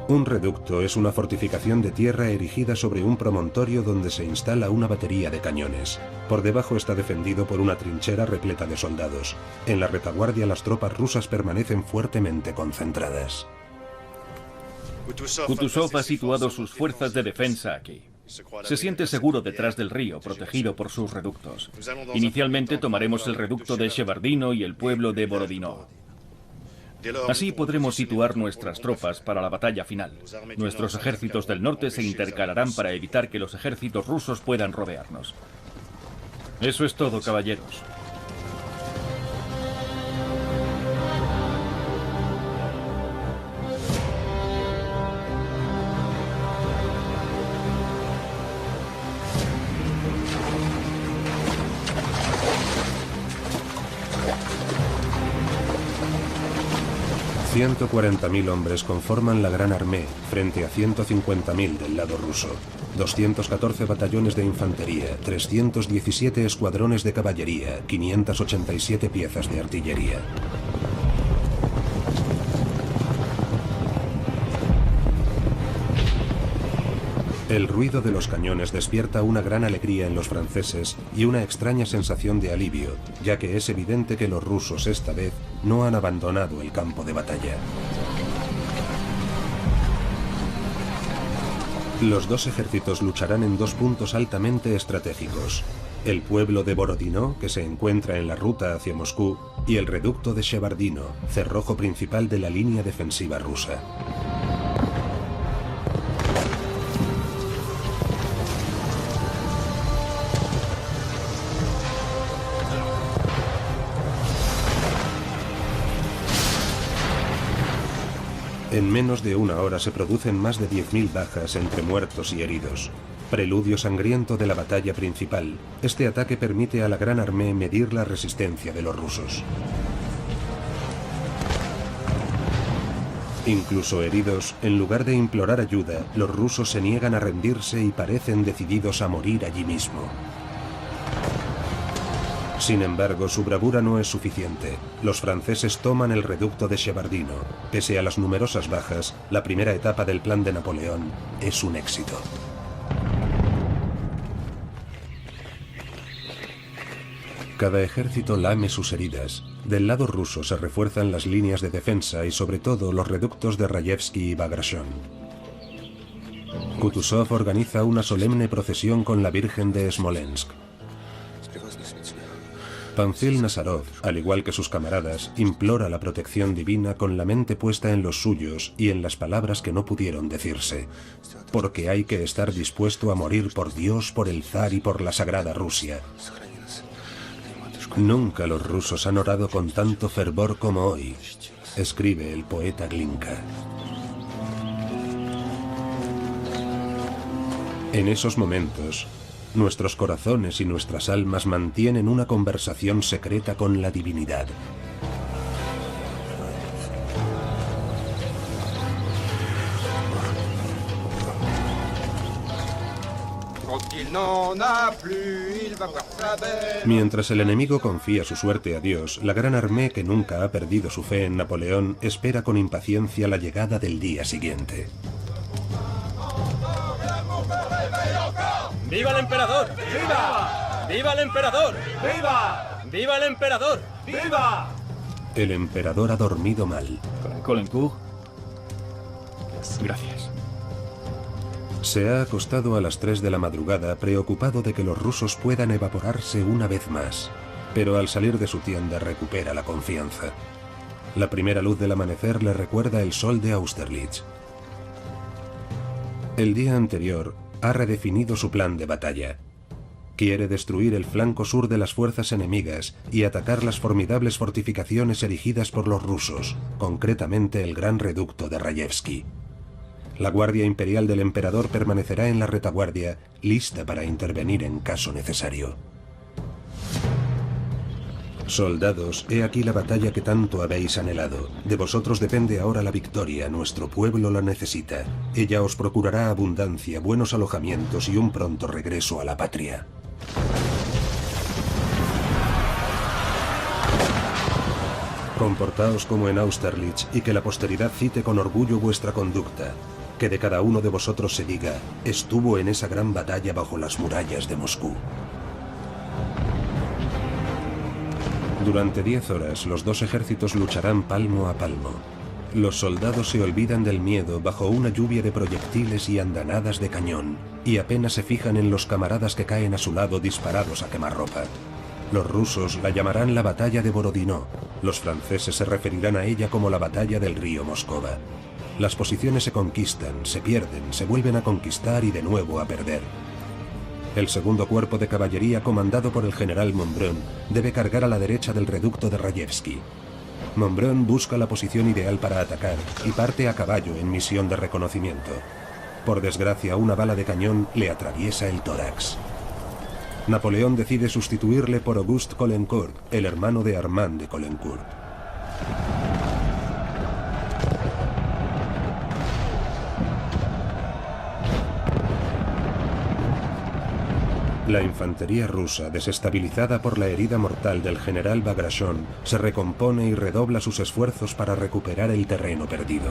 Speaker 1: Un reducto es una fortificación de tierra erigida sobre un promontorio donde se instala una batería de cañones. Por debajo está defendido por una trinchera repleta de soldados. En la retaguardia las tropas rusas permanecen fuertemente concentradas.
Speaker 2: Kutuzov ha situado sus fuerzas de defensa aquí. Se siente seguro detrás del río, protegido por sus reductos. Inicialmente tomaremos el reducto de Shevardino y el pueblo de Borodino. Así podremos situar nuestras tropas para la batalla final. Nuestros ejércitos del norte se intercalarán para evitar que los ejércitos rusos puedan rodearnos. Eso es todo, caballeros.
Speaker 1: $140.000 hombres conforman la Gran Armée frente a 150.000 del lado ruso. 214 batallones de infantería, 317 escuadrones de caballería, 587 piezas de artillería. El ruido de los cañones despierta una gran alegría en los franceses y una extraña sensación de alivio, ya que es evidente que los rusos esta vez no han abandonado el campo de batalla. Los dos ejércitos lucharán en dos puntos altamente estratégicos: el pueblo de Borodino, que se encuentra en la ruta hacia Moscú, y el reducto de Shevardino, cerrojo principal de la línea defensiva rusa. En menos de una hora se producen más de 10.000 bajas entre muertos y heridos. Preludio sangriento de la batalla principal, este ataque permite a la Gran Armée medir la resistencia de los rusos. Incluso heridos, en lugar de implorar ayuda, los rusos se niegan a rendirse y parecen decididos a morir allí mismo. Sin embargo, su bravura no es suficiente. Los franceses toman el reducto de Shevardino. Pese a las numerosas bajas, la primera etapa del plan de Napoleón es un éxito. Cada ejército lame sus heridas. Del lado ruso se refuerzan las líneas de defensa y sobre todo los reductos de Rayevsky y Bagration. Kutuzov organiza una solemne procesión con la Virgen de Smolensk. Pamphil Nazarov, al igual que sus camaradas, implora la protección divina con la mente puesta en los suyos y en las palabras que no pudieron decirse. Porque hay que estar dispuesto a morir por Dios, por el zar y por la sagrada Rusia. Nunca los rusos han orado con tanto fervor como hoy, escribe el poeta Glinka. En esos momentos, nuestros corazones y nuestras almas mantienen una conversación secreta con la divinidad. Mientras el enemigo confía su suerte a Dios, la Gran Armée, que nunca ha perdido su fe en Napoleón, espera con impaciencia la llegada del día siguiente.
Speaker 9: ¡Viva el emperador! ¡Viva! ¡Viva el emperador! ¡Viva! ¡Viva el emperador! ¡Viva!
Speaker 1: El emperador ha dormido mal.
Speaker 2: Caulaincourt. Gracias.
Speaker 1: Se ha acostado a las 3 de la madrugada, preocupado de que los rusos puedan evaporarse una vez más. Pero al salir de su tienda recupera la confianza. La primera luz del amanecer le recuerda el sol de Austerlitz. El día anterior ha redefinido su plan de batalla. Quiere destruir el flanco sur de las fuerzas enemigas y atacar las formidables fortificaciones erigidas por los rusos, concretamente el gran reducto de Rayevsky. La Guardia Imperial del Emperador permanecerá en la retaguardia, lista para intervenir en caso necesario. Soldados, he aquí la batalla que tanto habéis anhelado. De vosotros depende ahora la victoria, nuestro pueblo la necesita. Ella os procurará abundancia, buenos alojamientos y un pronto regreso a la patria. Comportaos como en Austerlitz y que la posteridad cite con orgullo vuestra conducta. Que de cada uno de vosotros se diga, estuvo en esa gran batalla bajo las murallas de Moscú. Durante 10 horas, los dos ejércitos lucharán palmo a palmo. Los soldados se olvidan del miedo bajo una lluvia de proyectiles y andanadas de cañón, y apenas se fijan en los camaradas que caen a su lado disparados a quemarropa. Los rusos la llamarán la batalla de Borodino. Los franceses se referirán a ella como la batalla del río Moscova. Las posiciones se conquistan, se pierden, se vuelven a conquistar y de nuevo a perder. El segundo cuerpo de caballería, comandado por el general Montbrun, debe cargar a la derecha del reducto de Rayevsky. Montbrun busca la posición ideal para atacar y parte a caballo en misión de reconocimiento. Por desgracia, una bala de cañón le atraviesa el tórax. Napoleón decide sustituirle por Auguste Caulaincourt, el hermano de Armand de Caulaincourt. La infantería rusa, desestabilizada por la herida mortal del general Bagration, se recompone y redobla sus esfuerzos para recuperar el terreno perdido.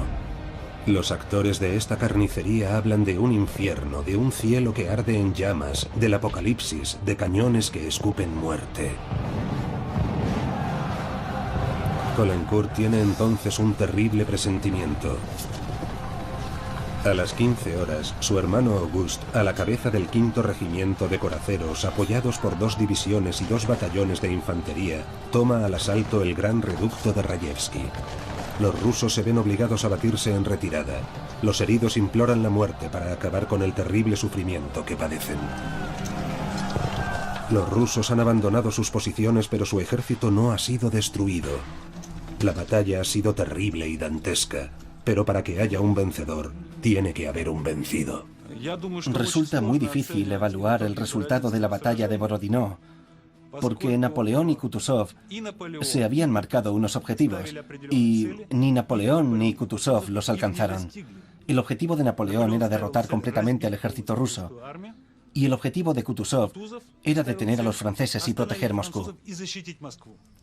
Speaker 1: Los actores de esta carnicería hablan de un infierno, de un cielo que arde en llamas, del apocalipsis, de cañones que escupen muerte. Caulaincourt tiene entonces un terrible presentimiento. A las 15 horas, su hermano Auguste, a la cabeza del 5º regimiento de coraceros, apoyados por 2 divisiones y 2 batallones de infantería, toma al asalto el gran reducto de Rayevsky. Los rusos se ven obligados a batirse en retirada. Los heridos imploran la muerte para acabar con el terrible sufrimiento que padecen. Los rusos han abandonado sus posiciones, pero su ejército no ha sido destruido. La batalla ha sido terrible y dantesca, pero para que haya un vencedor, tiene que haber un vencido.
Speaker 3: Resulta muy difícil evaluar el resultado de la batalla de Borodino, porque Napoleón y Kutuzov se habían marcado unos objetivos, y ni Napoleón ni Kutuzov los alcanzaron. El objetivo de Napoleón era derrotar completamente al ejército ruso, y el objetivo de Kutuzov era detener a los franceses y proteger Moscú.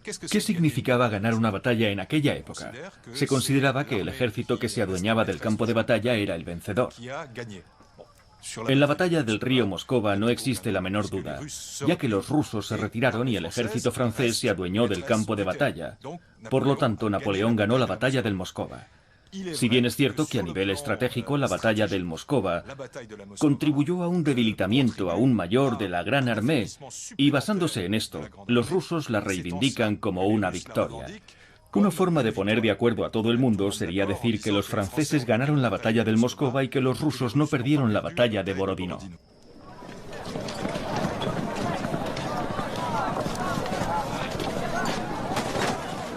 Speaker 2: ¿Qué significaba ganar una batalla en aquella época? Se consideraba que el ejército que se adueñaba del campo de batalla era el vencedor. En la batalla del río Moscova no existe la menor duda, ya que los rusos se retiraron y el ejército francés se adueñó del campo de batalla. Por lo tanto, Napoleón ganó la batalla del Moscova. Si bien es cierto que a nivel estratégico la batalla del Moscova contribuyó a un debilitamiento aún mayor de la Gran Armée, y basándose en esto, los rusos la reivindican como una victoria. Una forma de poner de acuerdo a todo el mundo sería decir que los franceses ganaron la batalla del Moscova y que los rusos no perdieron la batalla de Borodino.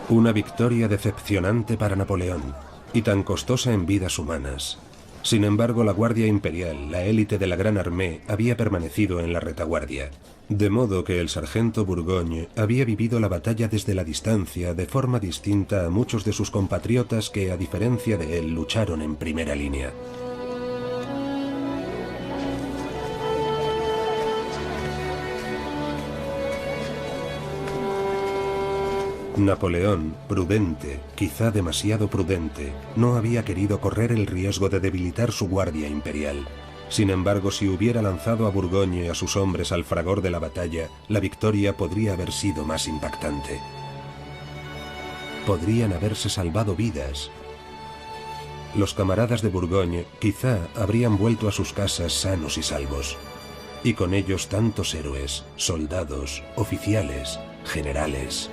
Speaker 1: Una victoria decepcionante para Napoleón, y tan costosa en vidas humanas. Sin embargo, la Guardia Imperial, la élite de la Gran Armée, había permanecido en la retaguardia. De modo que el sargento Bourgogne había vivido la batalla desde la distancia de forma distinta a muchos de sus compatriotas que, a diferencia de él, lucharon en primera línea. Napoleón, prudente, quizá demasiado prudente, no había querido correr el riesgo de debilitar su guardia imperial. Sin embargo, si hubiera lanzado a Bourgogne y a sus hombres al fragor de la batalla, la victoria podría haber sido más impactante. Podrían haberse salvado vidas. Los camaradas de Bourgogne quizá habrían vuelto a sus casas sanos y salvos. Y con ellos tantos héroes, soldados, oficiales, generales.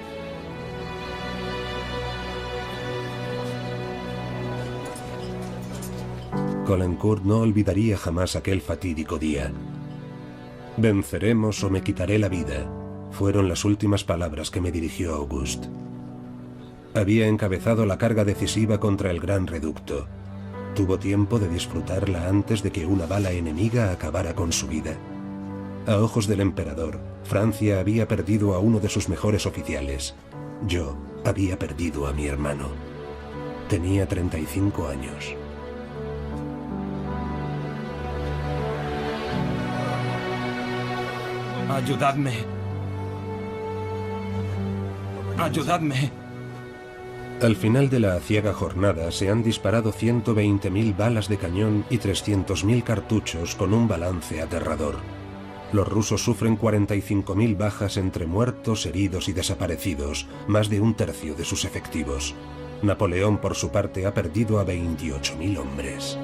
Speaker 1: Caulaincourt no olvidaría jamás aquel fatídico día. «Venceremos o me quitaré la vida», fueron las últimas palabras que me dirigió Auguste. Había encabezado la carga decisiva contra el gran reducto. Tuvo tiempo de disfrutarla antes de que una bala enemiga acabara con su vida. A ojos del emperador, Francia había perdido a uno de sus mejores oficiales. Yo había perdido a mi hermano. Tenía 35 años.
Speaker 10: Ayudadme. Ayudadme.
Speaker 1: Al final de la aciaga jornada se han disparado 120.000 balas de cañón y 300.000 cartuchos con un balance aterrador. Los rusos sufren 45.000 bajas entre muertos, heridos y desaparecidos, más de un tercio de sus efectivos. Napoleón, por su parte, ha perdido a 28.000 hombres.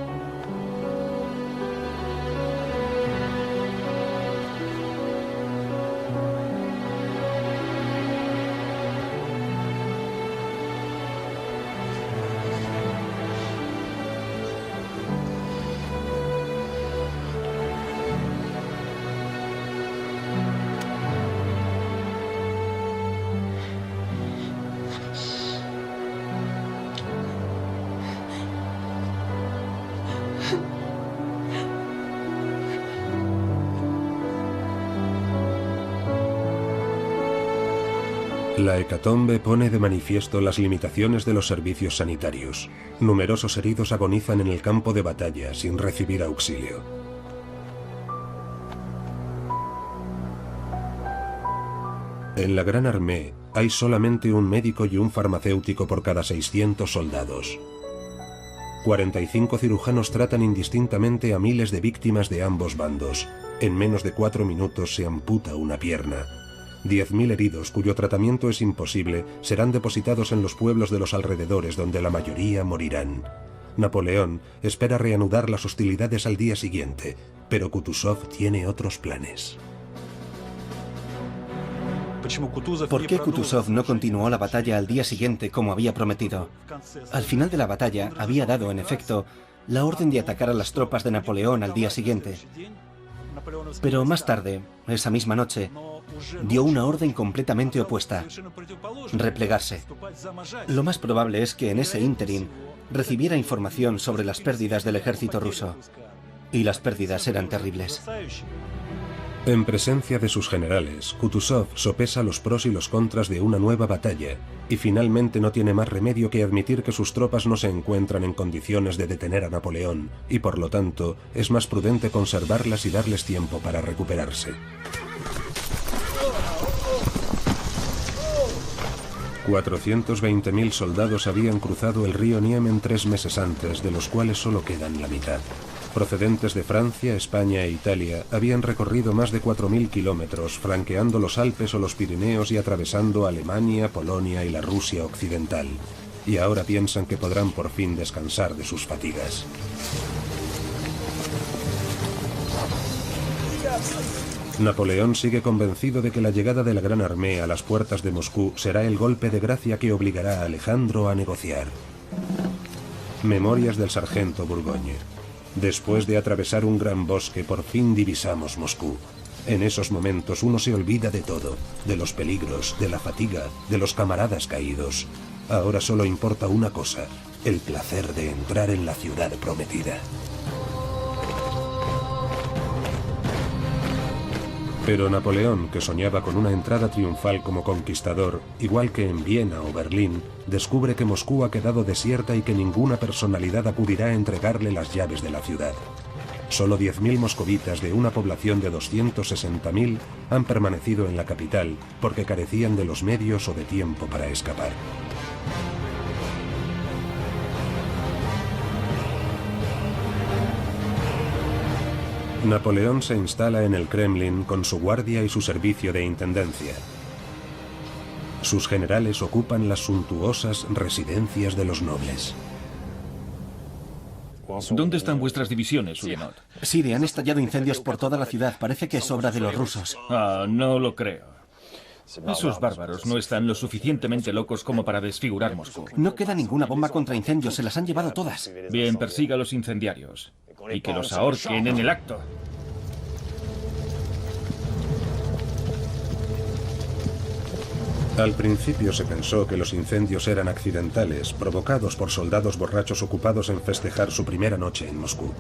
Speaker 1: La hecatombe pone de manifiesto las limitaciones de los servicios sanitarios. Numerosos heridos agonizan en el campo de batalla sin recibir auxilio. En la Gran Armée hay solamente un médico y un farmacéutico por cada 600 soldados. 45 cirujanos tratan indistintamente a miles de víctimas de ambos bandos. En menos de 4 minutos se amputa una pierna. 10.000 heridos, cuyo tratamiento es imposible, serán depositados en los pueblos de los alrededores, donde la mayoría morirán. Napoleón espera reanudar las hostilidades al día siguiente, pero Kutuzov tiene otros planes.
Speaker 3: ¿Por qué Kutuzov no continuó la batalla al día siguiente como había prometido? Al final de la batalla había dado, en efecto, la orden de atacar a las tropas de Napoleón al día siguiente. Pero más tarde, esa misma noche, dio una orden completamente opuesta: replegarse. Lo más probable es que en ese ínterin recibiera información sobre las pérdidas del ejército ruso. Y las pérdidas eran terribles.
Speaker 1: En presencia de sus generales, Kutuzov sopesa los pros y los contras de una nueva batalla, y finalmente no tiene más remedio que admitir que sus tropas no se encuentran en condiciones de detener a Napoleón, y por lo tanto es más prudente conservarlas y darles tiempo para recuperarse. 420.000 soldados habían cruzado el río Niemen 3 meses antes, de los cuales solo quedan la mitad. Procedentes de Francia, España e Italia, habían recorrido más de 4.000 kilómetros, flanqueando los Alpes o los Pirineos y atravesando Alemania, Polonia y la Rusia occidental. Y ahora piensan que podrán por fin descansar de sus fatigas. Napoleón sigue convencido de que la llegada de la Gran Armée a las puertas de Moscú será el golpe de gracia que obligará a Alejandro a negociar. Memorias del sargento Bourgogne. Después de atravesar un gran bosque, por fin divisamos Moscú. En esos momentos uno se olvida de todo, de los peligros, de la fatiga, de los camaradas caídos. Ahora solo importa una cosa: el placer de entrar en la ciudad prometida. Pero Napoleón, que soñaba con una entrada triunfal como conquistador, igual que en Viena o Berlín, descubre que Moscú ha quedado desierta y que ninguna personalidad acudirá a entregarle las llaves de la ciudad. Solo 10.000 moscovitas de una población de 260.000 han permanecido en la capital porque carecían de los medios o de tiempo para escapar. Napoleón se instala en el Kremlin con su guardia y su servicio de intendencia. Sus generales ocupan las suntuosas residencias de los nobles.
Speaker 2: ¿Dónde están vuestras divisiones, Huguenot?
Speaker 3: Sire, han estallado incendios por toda la ciudad. Parece que es obra de los rusos.
Speaker 2: Ah, no lo creo. Esos bárbaros no están lo suficientemente locos como para desfigurar Moscú.
Speaker 3: No queda ninguna bomba contra incendios, se las han llevado todas.
Speaker 2: Bien, persiga a los incendiarios. Y que los ahorquen en el acto.
Speaker 1: Al principio se pensó que los incendios eran accidentales, provocados por soldados borrachos ocupados en festejar su primera noche en Moscú.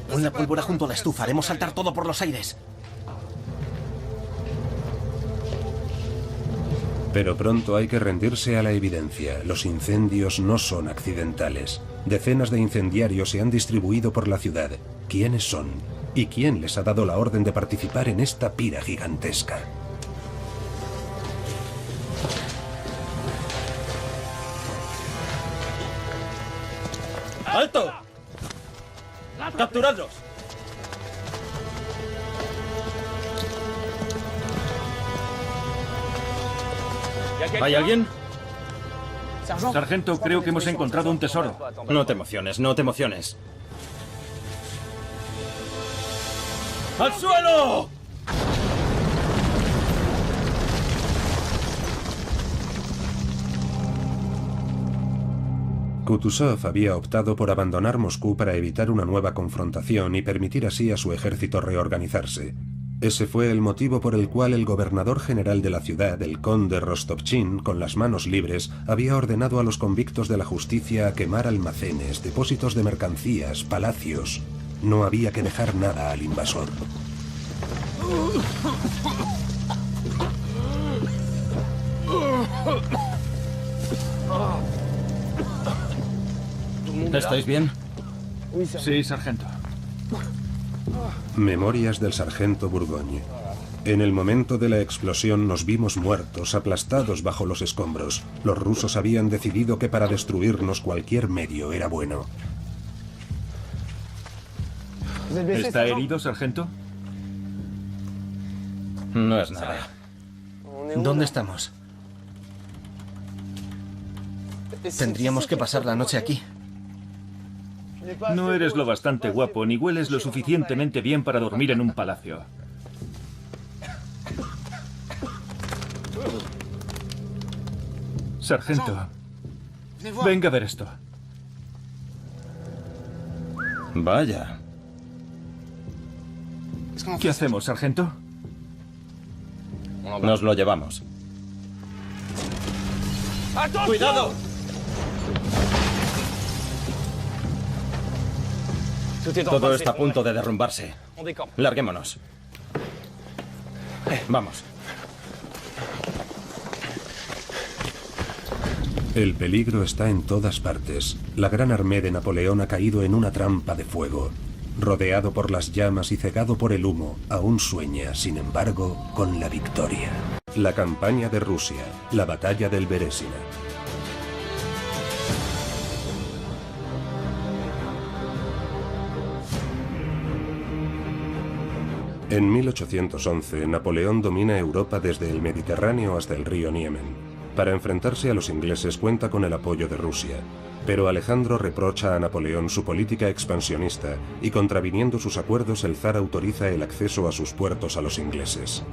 Speaker 3: Pon la pólvora junto a la estufa, haremos saltar todo por los aires.
Speaker 1: Pero pronto hay que rendirse a la evidencia. Los incendios no son accidentales. Decenas de incendiarios se han distribuido por la ciudad. ¿Quiénes son? ¿Y quién les ha dado la orden de participar en esta pira gigantesca?
Speaker 9: ¡Alto! ¡Capturadlos!
Speaker 2: ¿Hay alguien? Sargento, creo que hemos encontrado un tesoro.
Speaker 5: No te emociones, no te emociones.
Speaker 9: ¡Al suelo!
Speaker 1: Kutuzov había optado por abandonar Moscú para evitar una nueva confrontación y permitir así a su ejército reorganizarse. Ese fue el motivo por el cual el gobernador general de la ciudad, el conde Rostovchin, con las manos libres, había ordenado a los convictos de la justicia a quemar almacenes, depósitos de mercancías, palacios. No había que dejar nada al invasor.
Speaker 5: ¿Estáis bien?
Speaker 2: Sí, sargento.
Speaker 1: Memorias del sargento Bourgogne. En el momento de la explosión nos vimos muertos, aplastados bajo los escombros. Los rusos habían decidido que para destruirnos cualquier medio era bueno.
Speaker 2: ¿Está herido, sargento?
Speaker 5: No es nada.
Speaker 3: ¿Dónde estamos? Tendríamos que pasar la noche aquí.
Speaker 2: No eres lo bastante guapo, ni hueles lo suficientemente bien para dormir en un palacio. Sargento, venga a ver esto.
Speaker 5: Vaya.
Speaker 2: ¿Qué hacemos, sargento?
Speaker 5: Nos lo llevamos.
Speaker 9: ¡Cuidado!
Speaker 5: Todo está a punto de derrumbarse. Larguémonos. Vamos.
Speaker 1: El peligro está en todas partes. La gran armée de Napoleón ha caído en una trampa de fuego. Rodeado por las llamas y cegado por el humo, aún sueña, sin embargo, con la victoria. La campaña de Rusia, la batalla del Berezina. En 1811, Napoleón domina Europa desde el Mediterráneo hasta el río Niemen. Para enfrentarse a los ingleses cuenta con el apoyo de Rusia, pero Alejandro reprocha a Napoleón su política expansionista y, contraviniendo sus acuerdos, el zar autoriza el acceso a sus puertos a los ingleses.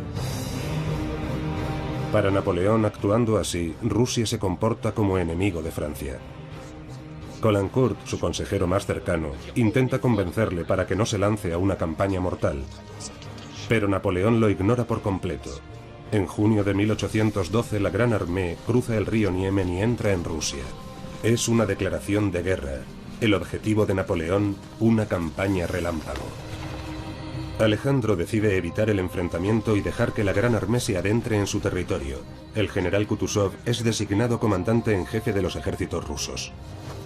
Speaker 1: Para Napoleón, actuando así, Rusia se comporta como enemigo de Francia. Caulaincourt, su consejero más cercano, intenta convencerle para que no se lance a una campaña mortal, pero Napoleón lo ignora por completo. En junio de 1812, la Gran Armée cruza el río Niemen y entra en Rusia. Es una declaración de guerra. El objetivo de Napoleón, una campaña relámpago. Alejandro decide evitar el enfrentamiento y dejar que la Gran Armée se adentre en su territorio. El general Kutuzov es designado comandante en jefe de los ejércitos rusos.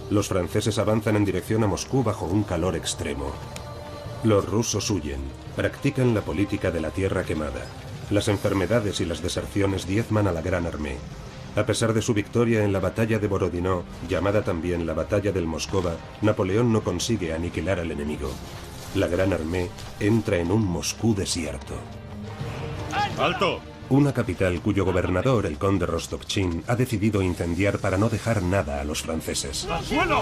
Speaker 1: Los franceses avanzan en dirección a Moscú bajo un calor extremo. Los rusos huyen, practican la política de la tierra quemada. Las enfermedades y las deserciones diezman a la Gran Armée. A pesar de su victoria en la batalla de Borodino, llamada también la batalla del Moscova, Napoleón no consigue aniquilar al enemigo. La Gran Armée entra en un Moscú desierto.
Speaker 6: ¡Alto!
Speaker 1: Una capital cuyo gobernador, el conde Rostopchín, ha decidido incendiar para no dejar nada a los franceses.
Speaker 6: ¡Al suelo!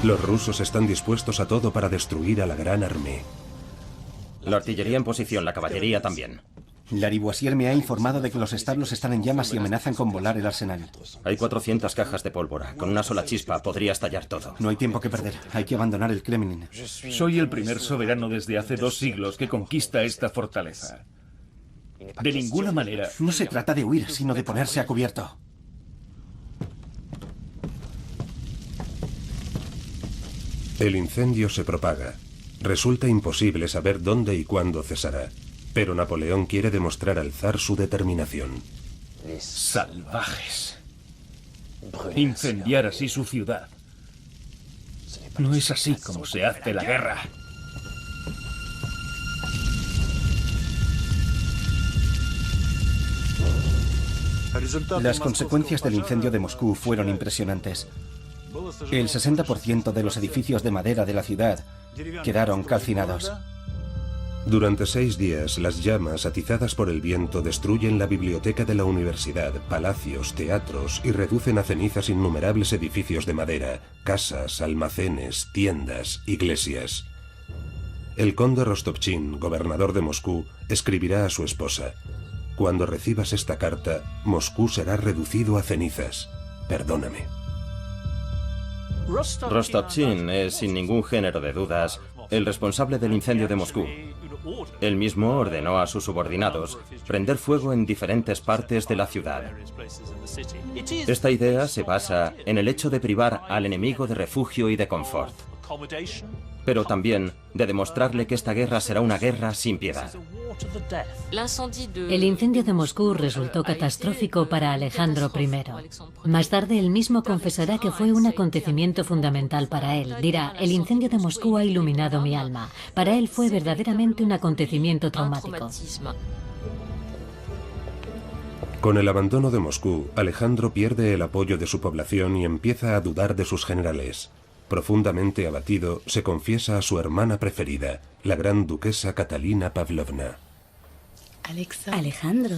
Speaker 1: Los rusos están dispuestos a todo para destruir a la Gran Armée.
Speaker 5: La artillería en posición, la caballería también.
Speaker 3: Lariboisier me ha informado de que los establos están en llamas y amenazan con volar el arsenal.
Speaker 5: Hay 400 cajas de pólvora. Con una sola chispa podría estallar todo.
Speaker 3: No hay tiempo que perder. Hay que abandonar el Kremlin.
Speaker 2: Soy el primer soberano desde hace 2 siglos que conquista esta fortaleza. De ninguna manera...
Speaker 3: No se trata de huir, sino de ponerse a cubierto.
Speaker 1: El incendio se propaga. Resulta imposible saber dónde y cuándo cesará. Pero Napoleón quiere demostrar al zar su determinación.
Speaker 2: Salvajes. Incendiar así su ciudad. No es así como se hace la guerra.
Speaker 3: Las consecuencias del incendio de Moscú fueron impresionantes. El 60% de los edificios de madera de la ciudad quedaron calcinados.
Speaker 1: Durante 6 días, las llamas, atizadas por el viento, destruyen la biblioteca de la universidad, palacios, teatros y reducen a cenizas innumerables edificios de madera, casas, almacenes, tiendas, iglesias. El conde Rostopchín, gobernador de Moscú, escribirá a su esposa: «Cuando recibas esta carta, Moscú será reducido a cenizas. Perdóname».
Speaker 5: Rostopchín es, sin ningún género de dudas, el responsable del incendio de Moscú. Él mismo ordenó a sus subordinados prender fuego en diferentes partes de la ciudad. Esta idea se basa en el hecho de privar al enemigo de refugio y de confort, pero también de demostrarle que esta guerra será una guerra sin piedad.
Speaker 4: El incendio de Moscú resultó catastrófico para Alejandro I. Más tarde, él mismo confesará que fue un acontecimiento fundamental para él. Dirá, el incendio de Moscú ha iluminado mi alma. Para él fue verdaderamente un acontecimiento traumático.
Speaker 1: Con el abandono de Moscú, Alejandro pierde el apoyo de su población y empieza a dudar de sus generales. Profundamente abatido, se confiesa a su hermana preferida, la gran duquesa Catalina Pavlovna.
Speaker 8: Alejandro.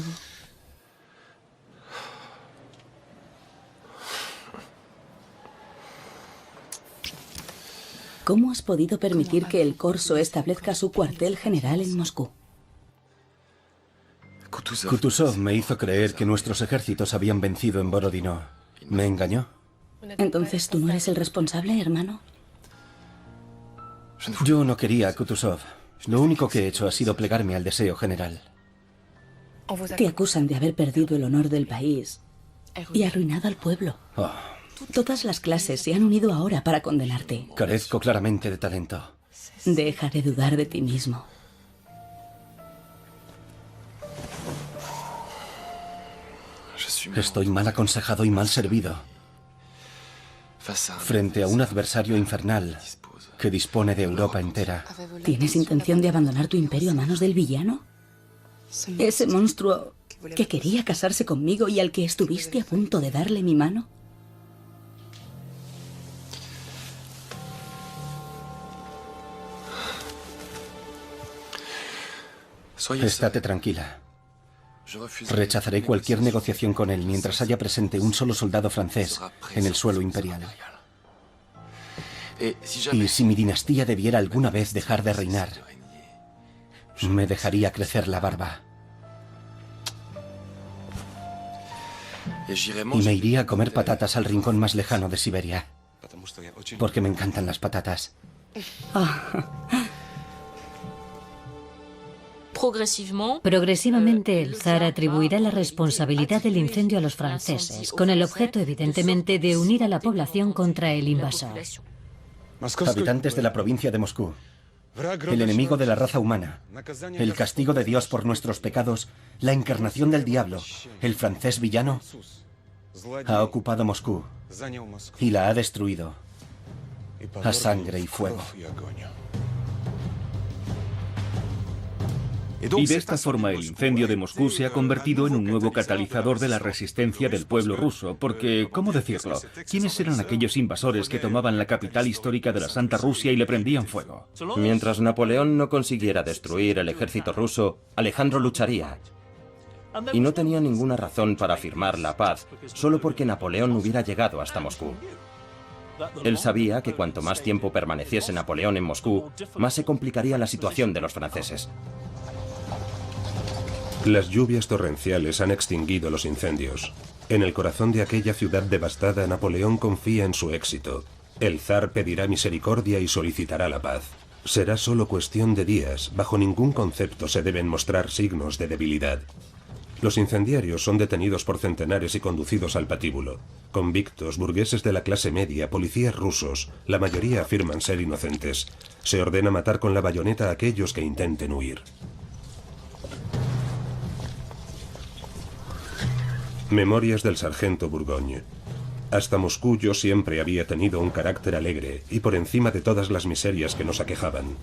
Speaker 8: ¿Cómo has podido permitir que el Corso establezca su cuartel general en Moscú?
Speaker 3: Kutuzov me hizo creer que nuestros ejércitos habían vencido en Borodino. ¿Me engañó?
Speaker 8: Entonces, ¿tú no eres el responsable, hermano?
Speaker 3: Yo no quería a Kutuzov. Lo único que he hecho ha sido plegarme al deseo general.
Speaker 8: Te acusan de haber perdido el honor del país y arruinado al pueblo.
Speaker 3: Oh,
Speaker 8: Todas las clases se han unido ahora para condenarte.
Speaker 3: carezco claramente de talento.
Speaker 8: Deja de dudar de ti mismo.
Speaker 3: Estoy mal aconsejado y mal servido frente a un adversario infernal que dispone de Europa entera.
Speaker 8: ¿Tienes intención de abandonar tu imperio a manos del villano? Ese monstruo que quería casarse conmigo y al que estuviste a punto de darle mi mano.
Speaker 3: Estate tranquila. Rechazaré cualquier negociación con él mientras haya presente un solo soldado francés en el suelo imperial. Y si mi dinastía debiera alguna vez dejar de reinar, me dejaría crecer la barba. Y me iría a comer patatas al rincón más lejano de Siberia, porque me encantan las patatas.
Speaker 4: Progresivamente, el zar atribuirá la responsabilidad del incendio a los franceses, con el objeto, evidentemente, de unir a la población contra el invasor.
Speaker 3: Habitantes de la provincia de Moscú, el enemigo de la raza humana, el castigo de Dios por nuestros pecados, la encarnación del diablo, el francés villano, ha ocupado Moscú y la ha destruido a sangre y fuego.
Speaker 2: Y de esta forma el incendio de Moscú se ha convertido en un nuevo catalizador de la resistencia del pueblo ruso, porque, ¿cómo decirlo? ¿Quiénes eran aquellos invasores que tomaban la capital histórica de la Santa Rusia y le prendían fuego?
Speaker 5: Mientras Napoleón no consiguiera destruir el ejército ruso, Alejandro lucharía. Y no tenía ninguna razón para firmar la paz, solo porque Napoleón hubiera llegado hasta Moscú. Él sabía que cuanto más tiempo permaneciese Napoleón en Moscú, más se complicaría la situación de los franceses.
Speaker 1: Las lluvias torrenciales han extinguido los incendios. En el corazón de aquella ciudad devastada, Napoleón confía en su éxito. El zar pedirá misericordia y solicitará la paz. Será solo cuestión de días. Bajo ningún concepto se deben mostrar signos de debilidad. Los incendiarios son detenidos por centenares y conducidos al patíbulo. Convictos, burgueses de la clase media, policías rusos, la mayoría afirman ser inocentes. Se ordena matar con la bayoneta a aquellos que intenten huir. Memorias del sargento Bourgogne. Hasta Moscú yo siempre había tenido un carácter alegre y por encima de todas las miserias que nos aquejaban.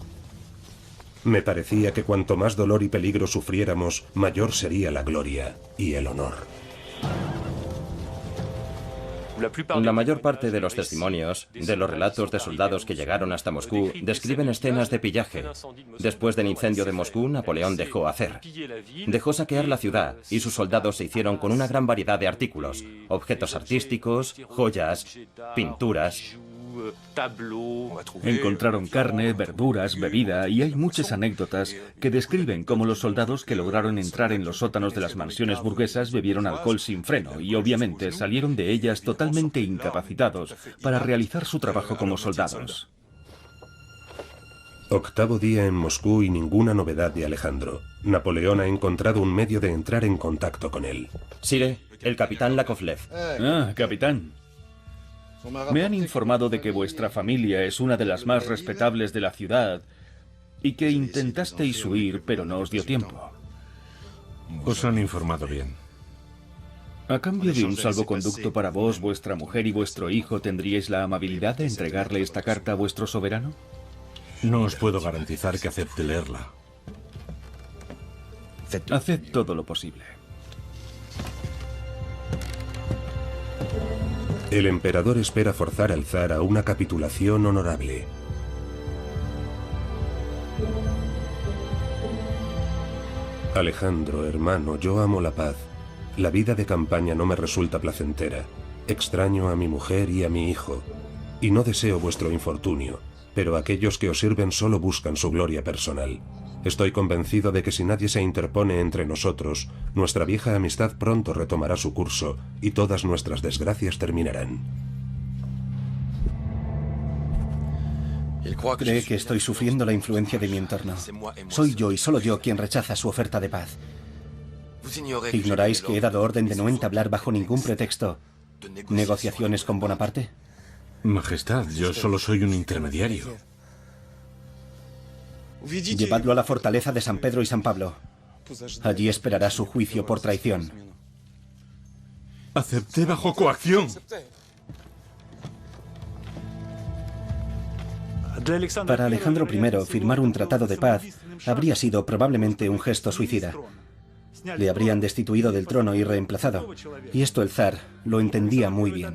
Speaker 1: Me parecía que cuanto más dolor y peligro sufriéramos, mayor sería la gloria y el honor.
Speaker 5: La mayor parte de los testimonios, de los relatos de soldados que llegaron hasta Moscú, describen escenas de pillaje. Después del incendio de Moscú, Napoleón dejó hacer. Dejó saquear la ciudad y sus soldados se hicieron con una gran variedad de artículos, objetos artísticos, joyas, pinturas.
Speaker 2: Encontraron carne, verduras, bebida y hay muchas anécdotas que describen cómo los soldados que lograron entrar en los sótanos de las mansiones burguesas bebieron alcohol sin freno y obviamente salieron de ellas totalmente incapacitados para realizar su trabajo como soldados.
Speaker 1: Octavo día en Moscú y ninguna novedad de Alejandro. Napoleón ha encontrado un medio de entrar en contacto con él.
Speaker 5: Sire, el capitán Yakovlev.
Speaker 2: Ah, capitán. Me han informado de que vuestra familia es una de las más respetables de la ciudad y que intentasteis huir, pero no os dio tiempo.
Speaker 6: Os han informado bien.
Speaker 2: A cambio de un salvoconducto para vos, vuestra mujer y vuestro hijo, ¿tendríais la amabilidad de entregarle esta carta a vuestro soberano?
Speaker 6: No os puedo garantizar que acepte leerla.
Speaker 2: Haced todo lo posible.
Speaker 1: El emperador espera forzar al zar a una capitulación honorable. Alejandro, hermano, yo amo la paz. La vida de campaña no me resulta placentera. Extraño a mi mujer y a mi hijo. Y no deseo vuestro infortunio, pero aquellos que os sirven solo buscan su gloria personal. Estoy convencido de que si nadie se interpone entre nosotros, nuestra vieja amistad pronto retomará su curso y todas nuestras desgracias terminarán.
Speaker 3: Cree que estoy sufriendo la influencia de mi entorno. Soy yo y solo yo quien rechaza su oferta de paz. ¿Ignoráis que he dado orden de no entablar bajo ningún pretexto negociaciones con Bonaparte?
Speaker 6: Majestad, yo solo soy un intermediario.
Speaker 3: Llevadlo a la fortaleza de San Pedro y San Pablo. Allí esperará su juicio por traición.
Speaker 6: Acepté bajo coacción.
Speaker 3: Para Alejandro I, firmar un tratado de paz habría sido probablemente un gesto suicida. Le habrían destituido del trono y reemplazado. Y esto el zar lo entendía muy bien.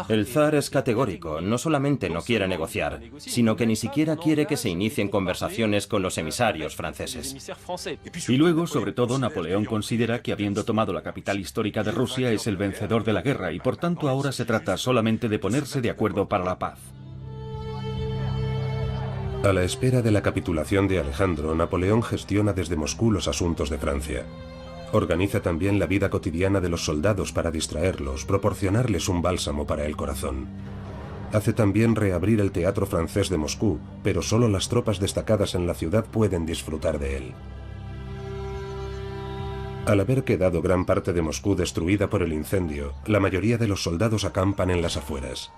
Speaker 5: El zar es categórico. No solamente no quiere negociar, sino que ni siquiera quiere que se inicien conversaciones con los emisarios franceses.
Speaker 2: Y luego, sobre todo, Napoleón considera que habiendo tomado la capital histórica de Rusia es el vencedor de la guerra y por tanto ahora se trata solamente de ponerse de acuerdo para la paz.
Speaker 1: A la espera de la capitulación de Alejandro, Napoleón gestiona desde Moscú los asuntos de Francia. Organiza también la vida cotidiana de los soldados para distraerlos, proporcionarles un bálsamo para el corazón. Hace también reabrir el teatro francés de Moscú, pero solo las tropas destacadas en la ciudad pueden disfrutar de él. Al haber quedado gran parte de Moscú destruida por el incendio, la mayoría de los soldados acampan en las afueras.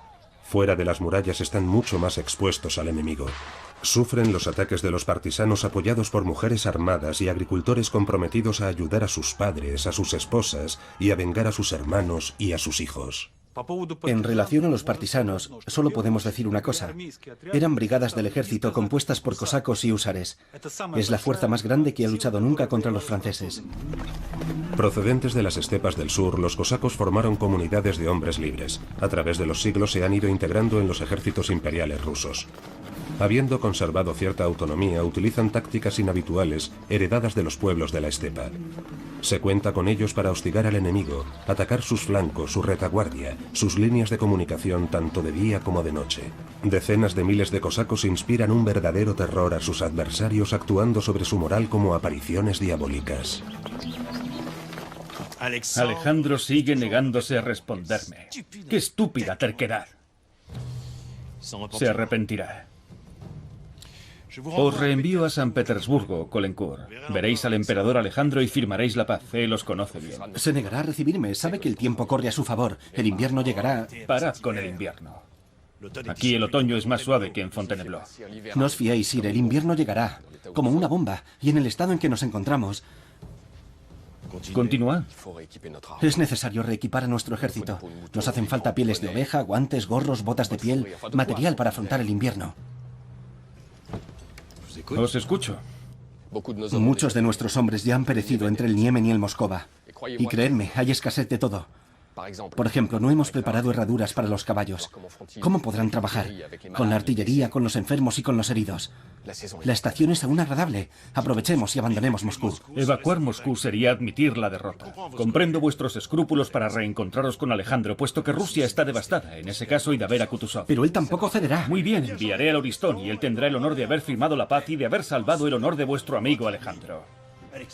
Speaker 1: Fuera de las murallas están mucho más expuestos al enemigo. Sufren los ataques de los partisanos apoyados por mujeres armadas y agricultores comprometidos a ayudar a sus padres, a sus esposas y a vengar a sus hermanos y a sus hijos.
Speaker 3: En relación a los partisanos, solo podemos decir una cosa. Eran brigadas del ejército compuestas por cosacos y húsares. Es la fuerza más grande que ha luchado nunca contra los franceses.
Speaker 1: Procedentes de las estepas del sur, los cosacos formaron comunidades de hombres libres. A través de los siglos se han ido integrando en los ejércitos imperiales rusos. Habiendo conservado cierta autonomía, utilizan tácticas inhabituales heredadas de los pueblos de la estepa. Se cuenta con ellos para hostigar al enemigo, atacar sus flancos, su retaguardia, sus líneas de comunicación tanto de día como de noche. Decenas de miles de cosacos inspiran un verdadero terror a sus adversarios actuando sobre su moral como apariciones diabólicas.
Speaker 2: Alejandro sigue negándose a responderme. ¡Qué estúpida terquedad! Se arrepentirá. Os reenvío a San Petersburgo, Caulaincourt. Veréis al emperador Alejandro y firmaréis la paz. Él os conoce bien.
Speaker 3: Se negará a recibirme. Sabe que el tiempo corre a su favor. El invierno llegará.
Speaker 2: Parad con el invierno. Aquí el otoño es más suave que en Fontainebleau.
Speaker 3: No os fiéis, Sir. El invierno llegará. Como una bomba. Y en el estado en que nos encontramos...
Speaker 2: Continúa.
Speaker 3: Es necesario reequipar a nuestro ejército. Nos hacen falta pieles de oveja, guantes, gorros, botas de piel, material para afrontar el invierno.
Speaker 2: Os escucho.
Speaker 3: Muchos de nuestros hombres ya han perecido entre el Niemen y el Moscova. Y creedme, hay escasez de todo. Por ejemplo, no hemos preparado herraduras para los caballos. ¿Cómo podrán trabajar? Con la artillería, con los enfermos y con los heridos. La estación es aún agradable. Aprovechemos y abandonemos Moscú.
Speaker 2: Evacuar Moscú sería admitir la derrota. Comprendo vuestros escrúpulos para reencontraros con Alejandro, puesto que Rusia está devastada. En ese caso, id a ver a Kutuzov.
Speaker 3: Pero él tampoco cederá.
Speaker 2: Muy bien, enviaré al Oristón y él tendrá el honor de haber firmado la paz y de haber salvado el honor de vuestro amigo Alejandro.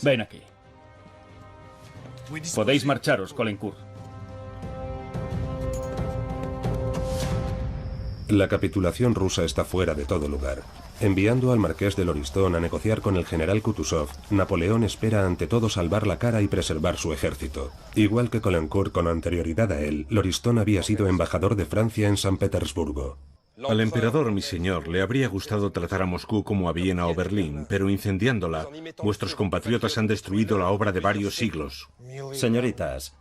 Speaker 2: Ven aquí. Podéis marcharos, Caulaincourt.
Speaker 1: La capitulación rusa está fuera de todo lugar. Enviando al marqués de Loristón a negociar con el general Kutuzov, Napoleón espera ante todo salvar la cara y preservar su ejército. Igual que Caulaincourt con anterioridad a él, Loristón había sido embajador de Francia en San Petersburgo.
Speaker 6: Al emperador, mi señor, le habría gustado tratar a Moscú como a Viena o Berlín, pero incendiándola, vuestros compatriotas han destruido la obra de varios siglos.
Speaker 5: Señoritas,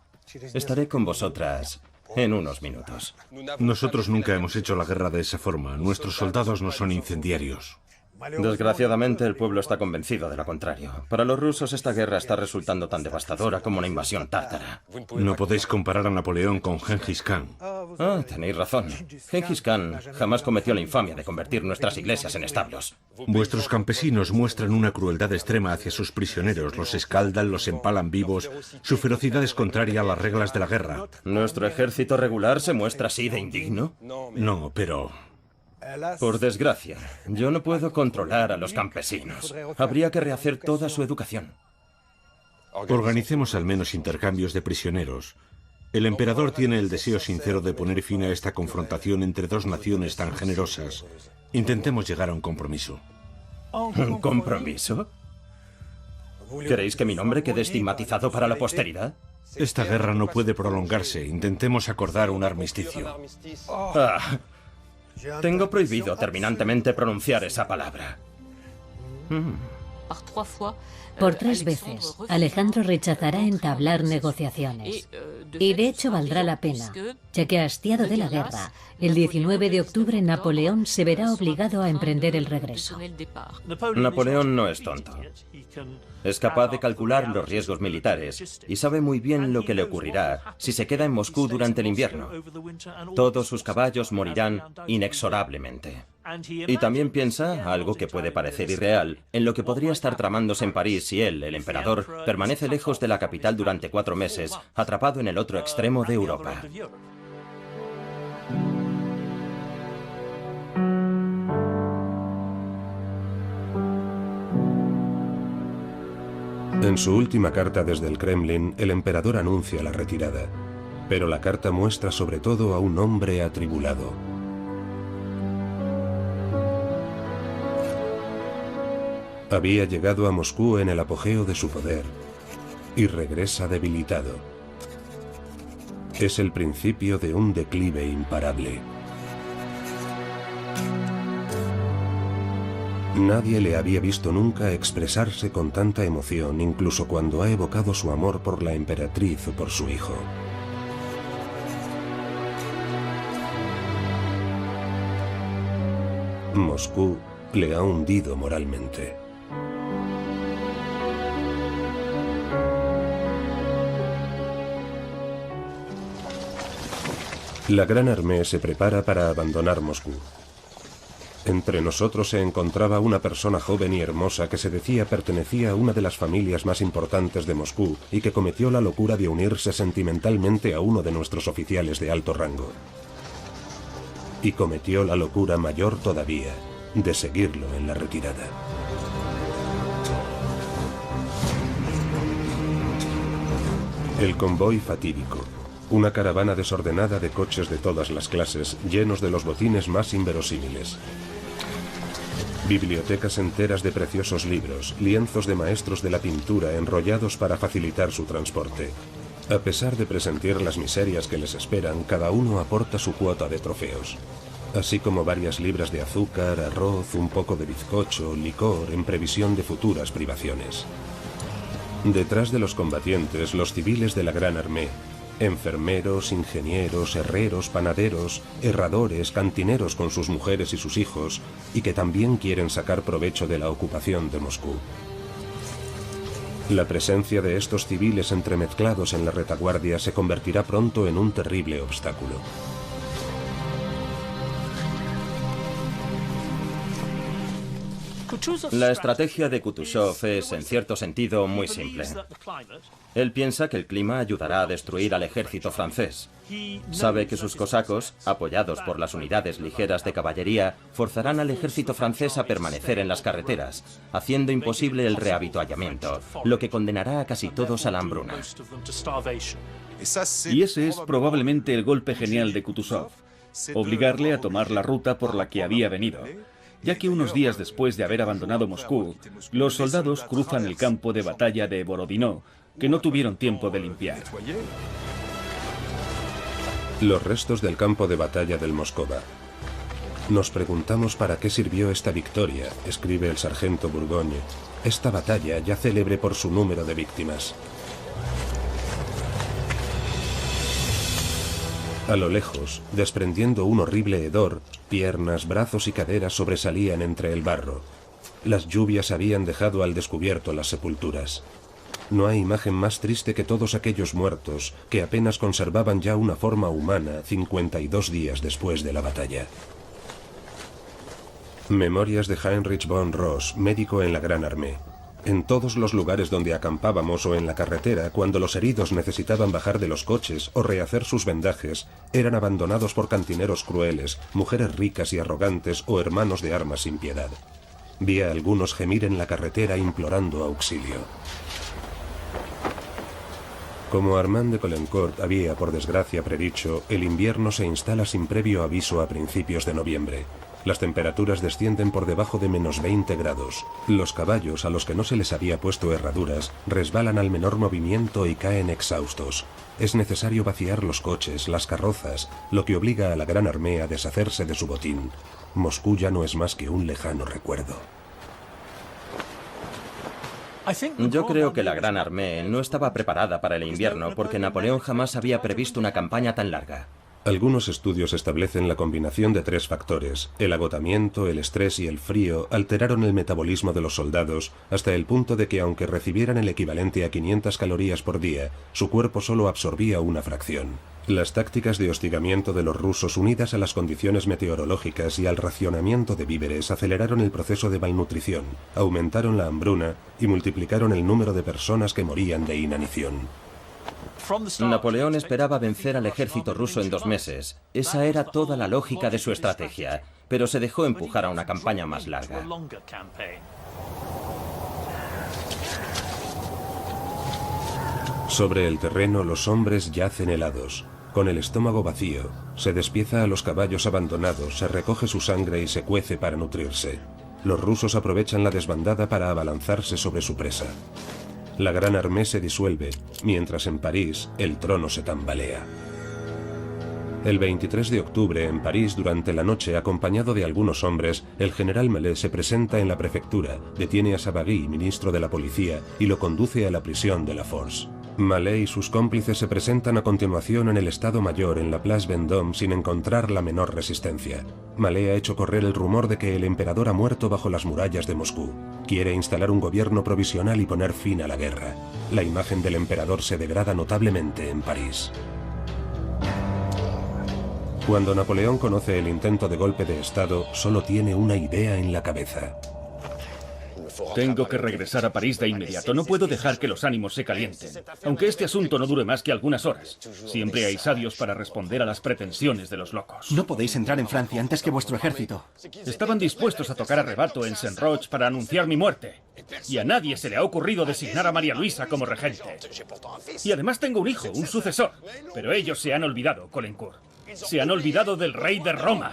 Speaker 5: estaré con vosotras en unos minutos.
Speaker 6: Nosotros nunca hemos hecho la guerra de esa forma. Nuestros soldados no son incendiarios.
Speaker 5: Desgraciadamente, el pueblo está convencido de lo contrario. Para los rusos, esta guerra está resultando tan devastadora como una invasión tártara.
Speaker 6: No podéis comparar a Napoleón con Gengis Khan.
Speaker 5: Ah, tenéis razón. Gengis Khan jamás cometió la infamia de convertir nuestras iglesias en establos.
Speaker 6: Vuestros campesinos muestran una crueldad extrema hacia sus prisioneros. Los escaldan, los empalan vivos. Su ferocidad es contraria a las reglas de la guerra.
Speaker 5: ¿Nuestro ejército regular se muestra así de indigno?
Speaker 6: No, pero...
Speaker 5: Por desgracia, yo no puedo controlar a los campesinos. Habría que rehacer toda su educación.
Speaker 6: Organicemos al menos intercambios de prisioneros. El emperador tiene el deseo sincero de poner fin a esta confrontación entre dos naciones tan generosas. Intentemos llegar a un compromiso.
Speaker 5: ¿Un compromiso? ¿Queréis que mi nombre quede estigmatizado para la posteridad?
Speaker 6: Esta guerra no puede prolongarse. Intentemos acordar un armisticio.
Speaker 5: Tengo prohibido terminantemente pronunciar esa palabra.
Speaker 4: Por 3 veces, Alejandro rechazará entablar negociaciones. Y de hecho valdrá la pena, ya que hastiado de la guerra, el 19 de octubre Napoleón se verá obligado a emprender el regreso.
Speaker 5: Napoleón no es tonto. Es capaz de calcular los riesgos militares y sabe muy bien lo que le ocurrirá si se queda en Moscú durante el invierno. Todos sus caballos morirán inexorablemente. Y también piensa, algo que puede parecer irreal, en lo que podría estar tramándose en París si él, el emperador, permanece lejos de la capital durante 4 meses, atrapado en el otro extremo de Europa.
Speaker 1: En su última carta desde el Kremlin, el emperador anuncia la retirada, pero la carta muestra sobre todo a un hombre atribulado. Había llegado a Moscú en el apogeo de su poder y regresa debilitado. Es el principio de un declive imparable. Nadie le había visto nunca expresarse con tanta emoción, incluso cuando ha evocado su amor por la emperatriz o por su hijo. Moscú le ha hundido moralmente. La Gran Armée se prepara para abandonar Moscú. Entre nosotros se encontraba una persona joven y hermosa que se decía pertenecía a una de las familias más importantes de Moscú y que cometió la locura de unirse sentimentalmente a uno de nuestros oficiales de alto rango. Y cometió la locura mayor todavía, de seguirlo en la retirada. El convoy fatídico. Una caravana desordenada de coches de todas las clases, llenos de los botines más inverosímiles. Bibliotecas enteras de preciosos libros, lienzos de maestros de la pintura enrollados para facilitar su transporte. A pesar de presentir las miserias que les esperan, cada uno aporta su cuota de trofeos. Así como varias libras de azúcar, arroz, un poco de bizcocho, licor, en previsión de futuras privaciones. Detrás de los combatientes, los civiles de la Gran Armée. Enfermeros, ingenieros, herreros, panaderos, herradores, cantineros con sus mujeres y sus hijos, y que también quieren sacar provecho de la ocupación de Moscú. La presencia de estos civiles entremezclados en la retaguardia se convertirá pronto en un terrible obstáculo.
Speaker 5: La estrategia de Kutuzov es, en cierto sentido, muy simple. Él piensa que el clima ayudará a destruir al ejército francés. Sabe que sus cosacos, apoyados por las unidades ligeras de caballería, forzarán al ejército francés a permanecer en las carreteras, haciendo imposible el reavituallamiento, lo que condenará a casi todos a la hambruna.
Speaker 2: Y ese es probablemente el golpe genial de Kutuzov, obligarle a tomar la ruta por la que había venido, ya que unos días después de haber abandonado Moscú, los soldados cruzan el campo de batalla de Borodino, que no tuvieron tiempo de limpiar.
Speaker 1: Los restos del campo de batalla del Moscova. Nos preguntamos para qué sirvió esta victoria, escribe el sargento Bourgogne, esta batalla ya célebre por su número de víctimas. A lo lejos, desprendiendo un horrible hedor, piernas, brazos y caderas sobresalían entre el barro. Las lluvias habían dejado al descubierto las sepulturas. No hay imagen más triste que todos aquellos muertos que apenas conservaban ya una forma humana 52 días después de la batalla. Memorias de Heinrich von Ross, médico en la Gran Armée. En todos los lugares donde acampábamos o en la carretera, cuando los heridos necesitaban bajar de los coches o rehacer sus vendajes, eran abandonados por cantineros crueles, mujeres ricas y arrogantes o hermanos de armas sin piedad. Vi a algunos gemir en la carretera implorando auxilio. Como Armand de Caulaincourt había, por desgracia, predicho, el invierno se instala sin previo aviso a principios de noviembre. Las temperaturas descienden por debajo de -20 grados. Los caballos, a los que no se les había puesto herraduras, resbalan al menor movimiento y caen exhaustos. Es necesario vaciar los coches, las carrozas, lo que obliga a la Gran Armée a deshacerse de su botín. Moscú ya no es más que un lejano recuerdo.
Speaker 5: Yo creo que la Gran Armée no estaba preparada para el invierno porque Napoleón jamás había previsto una campaña tan larga.
Speaker 1: Algunos estudios establecen la combinación de 3 factores. El agotamiento, el estrés y el frío alteraron el metabolismo de los soldados hasta el punto de que, aunque recibieran el equivalente a 500 calorías por día, su cuerpo solo absorbía una fracción. Las tácticas de hostigamiento de los rusos, unidas a las condiciones meteorológicas y al racionamiento de víveres, aceleraron el proceso de malnutrición, aumentaron la hambruna y multiplicaron el número de personas que morían de inanición.
Speaker 5: Napoleón esperaba vencer al ejército ruso en 2 meses. Esa era toda la lógica de su estrategia, pero se dejó empujar a una campaña más larga.
Speaker 1: Sobre el terreno los hombres yacen helados. Con el estómago vacío, se despieza a los caballos abandonados, se recoge su sangre y se cuece para nutrirse. Los rusos aprovechan la desbandada para abalanzarse sobre su presa. La Gran Armée se disuelve, mientras en París el trono se tambalea. El 23 de octubre, en París, durante la noche, acompañado de algunos hombres, el general Mallet se presenta en la prefectura, detiene a Savary, ministro de la policía, y lo conduce a la prisión de la Force. Mallet y sus cómplices se presentan a continuación en el Estado Mayor en la Place Vendôme sin encontrar la menor resistencia. Mallet ha hecho correr el rumor de que el emperador ha muerto bajo las murallas de Moscú. Quiere instalar un gobierno provisional y poner fin a la guerra. La imagen del emperador se degrada notablemente en París. Cuando Napoleón conoce el intento de golpe de Estado, solo tiene una idea en la cabeza.
Speaker 2: Tengo que regresar a París de inmediato. No puedo dejar que los ánimos se calienten. Aunque este asunto no dure más que algunas horas. Siempre hay sabios para responder a las pretensiones de los locos.
Speaker 3: No podéis entrar en Francia antes que vuestro ejército.
Speaker 2: Estaban dispuestos a tocar a rebato en Saint-Roch para anunciar mi muerte. Y a nadie se le ha ocurrido designar a María Luisa como regente. Y además tengo un hijo, un sucesor. Pero ellos se han olvidado, Caulaincourt. Se han olvidado del rey de Roma.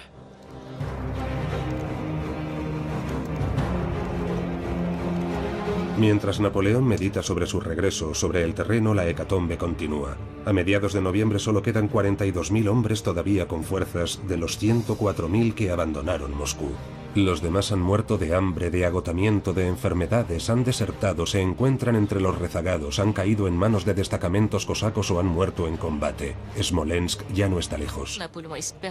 Speaker 1: Mientras Napoleón medita sobre su regreso, sobre el terreno la hecatombe continúa. A mediados de noviembre solo quedan 42.000 hombres todavía con fuerzas de los 104.000 que abandonaron Moscú. Los demás han muerto de hambre, de agotamiento, de enfermedades, han desertado, se encuentran entre los rezagados, han caído en manos de destacamentos cosacos o han muerto en combate. Smolensk ya no está lejos.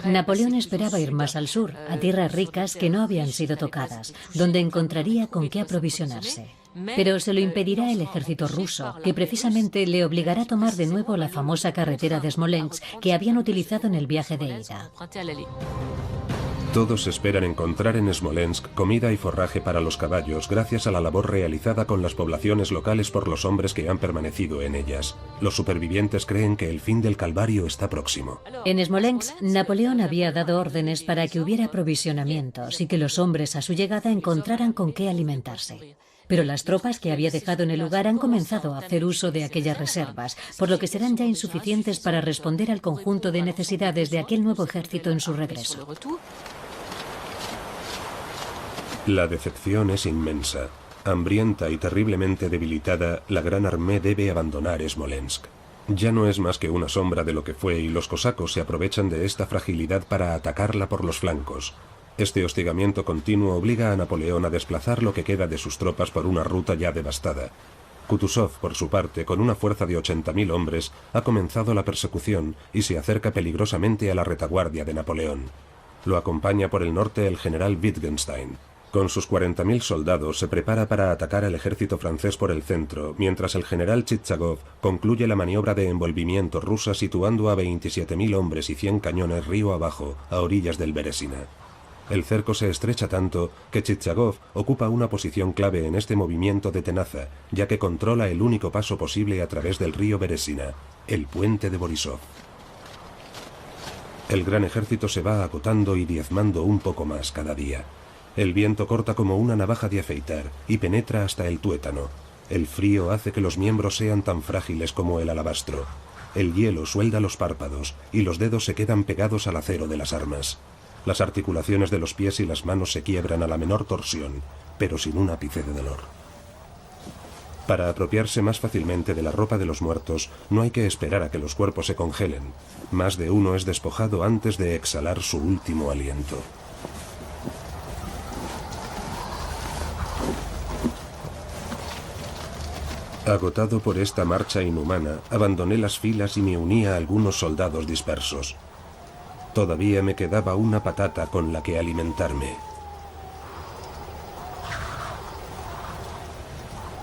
Speaker 4: Napoleón esperaba ir más al sur, a tierras ricas que no habían sido tocadas, donde encontraría con qué aprovisionarse. Pero se lo impedirá el ejército ruso, que precisamente le obligará a tomar de nuevo la famosa carretera de Smolensk que habían utilizado en el viaje de ida.
Speaker 1: Todos esperan encontrar en Smolensk comida y forraje para los caballos gracias a la labor realizada con las poblaciones locales por los hombres que han permanecido en ellas. Los supervivientes creen que el fin del calvario está próximo.
Speaker 4: En Smolensk, Napoleón había dado órdenes para que hubiera aprovisionamientos y que los hombres a su llegada encontraran con qué alimentarse. Pero las tropas que había dejado en el lugar han comenzado a hacer uso de aquellas reservas, por lo que serán ya insuficientes para responder al conjunto de necesidades de aquel nuevo ejército en su regreso.
Speaker 1: La decepción es inmensa. Hambrienta y terriblemente debilitada, la Gran Armée debe abandonar Smolensk. Ya no es más que una sombra de lo que fue y los cosacos se aprovechan de esta fragilidad para atacarla por los flancos. Este hostigamiento continuo obliga a Napoleón a desplazar lo que queda de sus tropas por una ruta ya devastada. Kutuzov, por su parte, con una fuerza de 80.000 hombres, ha comenzado la persecución y se acerca peligrosamente a la retaguardia de Napoleón. Lo acompaña por el norte el general Wittgenstein. Con sus 40.000 soldados se prepara para atacar al ejército francés por el centro, mientras el general Chichagov concluye la maniobra de envolvimiento rusa situando a 27.000 hombres y 100 cañones río abajo, a orillas del Beresina. El cerco se estrecha tanto que Chichagov ocupa una posición clave en este movimiento de tenaza, ya que controla el único paso posible a través del río Beresina, el puente de Borisov. El gran ejército se va agotando y diezmando un poco más cada día. El viento corta como una navaja de afeitar y penetra hasta el tuétano. El frío hace que los miembros sean tan frágiles como el alabastro. El hielo suelda los párpados y los dedos se quedan pegados al acero de las armas. Las articulaciones de los pies y las manos se quiebran a la menor torsión, pero sin un ápice de dolor. Para apropiarse más fácilmente de la ropa de los muertos, no hay que esperar a que los cuerpos se congelen. Más de uno es despojado antes de exhalar su último aliento. Agotado por esta marcha inhumana, abandoné las filas y me uní a algunos soldados dispersos. Todavía me quedaba una patata con la que alimentarme.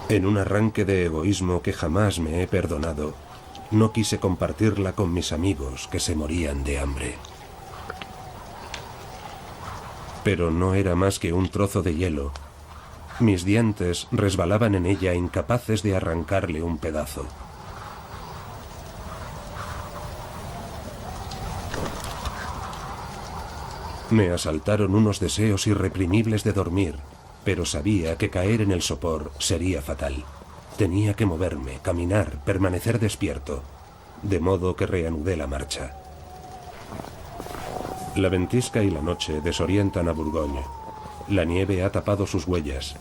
Speaker 1: En un arranque de egoísmo que jamás me he perdonado, no quise compartirla con mis amigos que se morían de hambre. Pero no era más que un trozo de hielo. Mis dientes resbalaban en ella incapaces de arrancarle un pedazo. Me asaltaron unos deseos irreprimibles de dormir, pero sabía que caer en el sopor sería fatal. Tenía que moverme, caminar, permanecer despierto, de modo que reanudé la marcha. La ventisca y la noche desorientan a Bourgogne. La nieve ha tapado sus huellas,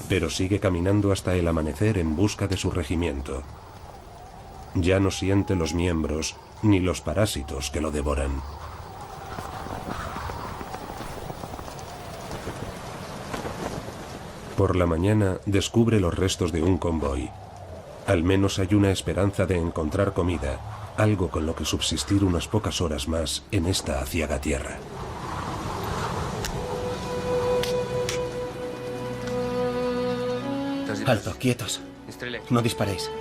Speaker 1: pero sigue caminando hasta el amanecer en busca de su regimiento. Ya no siente los miembros ni los parásitos que lo devoran. Por la mañana descubre los restos de un convoy. Al menos hay una esperanza de encontrar comida, algo con lo que subsistir unas pocas horas más en esta aciaga tierra.
Speaker 3: Alto, quietos. No disparéis.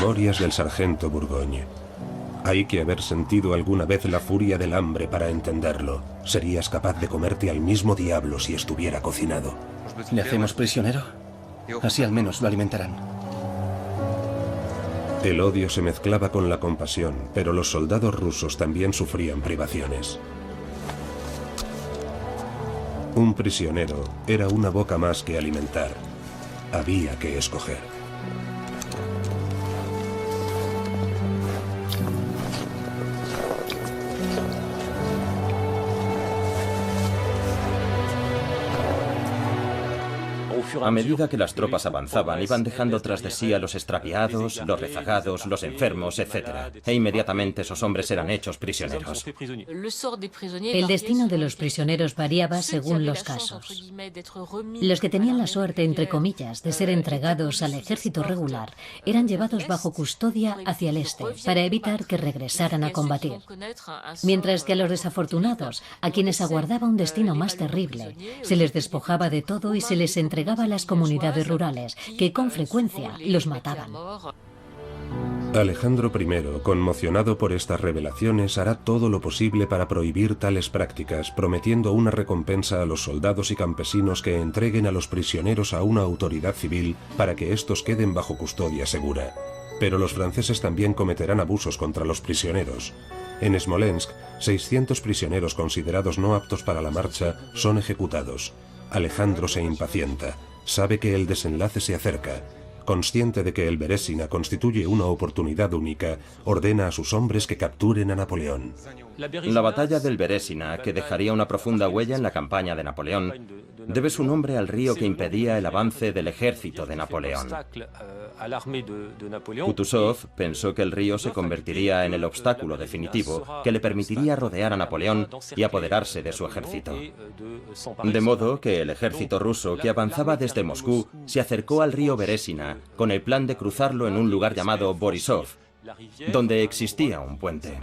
Speaker 1: Memorias del sargento Bourgogne. Hay que haber sentido alguna vez la furia del hambre para entenderlo. Serías capaz de comerte al mismo diablo si estuviera cocinado.
Speaker 3: ¿Le hacemos prisionero? Así al menos lo alimentarán.
Speaker 1: El odio se mezclaba con la compasión, pero los soldados rusos también sufrían privaciones. Un prisionero era una boca más que alimentar. Había que escoger.
Speaker 5: A medida que las tropas avanzaban, iban dejando tras de sí a los extraviados, los rezagados, los enfermos, etc. E inmediatamente esos hombres eran hechos prisioneros.
Speaker 4: El destino de los prisioneros variaba según los casos. Los que tenían la suerte, entre comillas, de ser entregados al ejército regular, eran llevados bajo custodia hacia el este, para evitar que regresaran a combatir. Mientras que a los desafortunados, a quienes aguardaba un destino más terrible, se les despojaba de todo y se les entregaba a las comunidades rurales, que con frecuencia los mataban.
Speaker 1: Alejandro I, conmocionado por estas revelaciones, hará todo lo posible para prohibir tales prácticas, prometiendo una recompensa a los soldados y campesinos que entreguen a los prisioneros a una autoridad civil para que estos queden bajo custodia segura. Pero los franceses también cometerán abusos contra los prisioneros. En Smolensk, 600 prisioneros considerados no aptos para la marcha son ejecutados. Alejandro se impacienta, sabe que el desenlace se acerca. Consciente de que el Berezina constituye una oportunidad única, ordena a sus hombres que capturen a Napoleón.
Speaker 5: La batalla del Berezina, que dejaría una profunda huella en la campaña de Napoleón, debe su nombre al río que impedía el avance del ejército de Napoleón. Kutuzov pensó que el río se convertiría en el obstáculo definitivo que le permitiría rodear a Napoleón y apoderarse de su ejército. De modo que el ejército ruso, que avanzaba desde Moscú, se acercó al río Berezina con el plan de cruzarlo en un lugar llamado Borisov, donde existía un puente.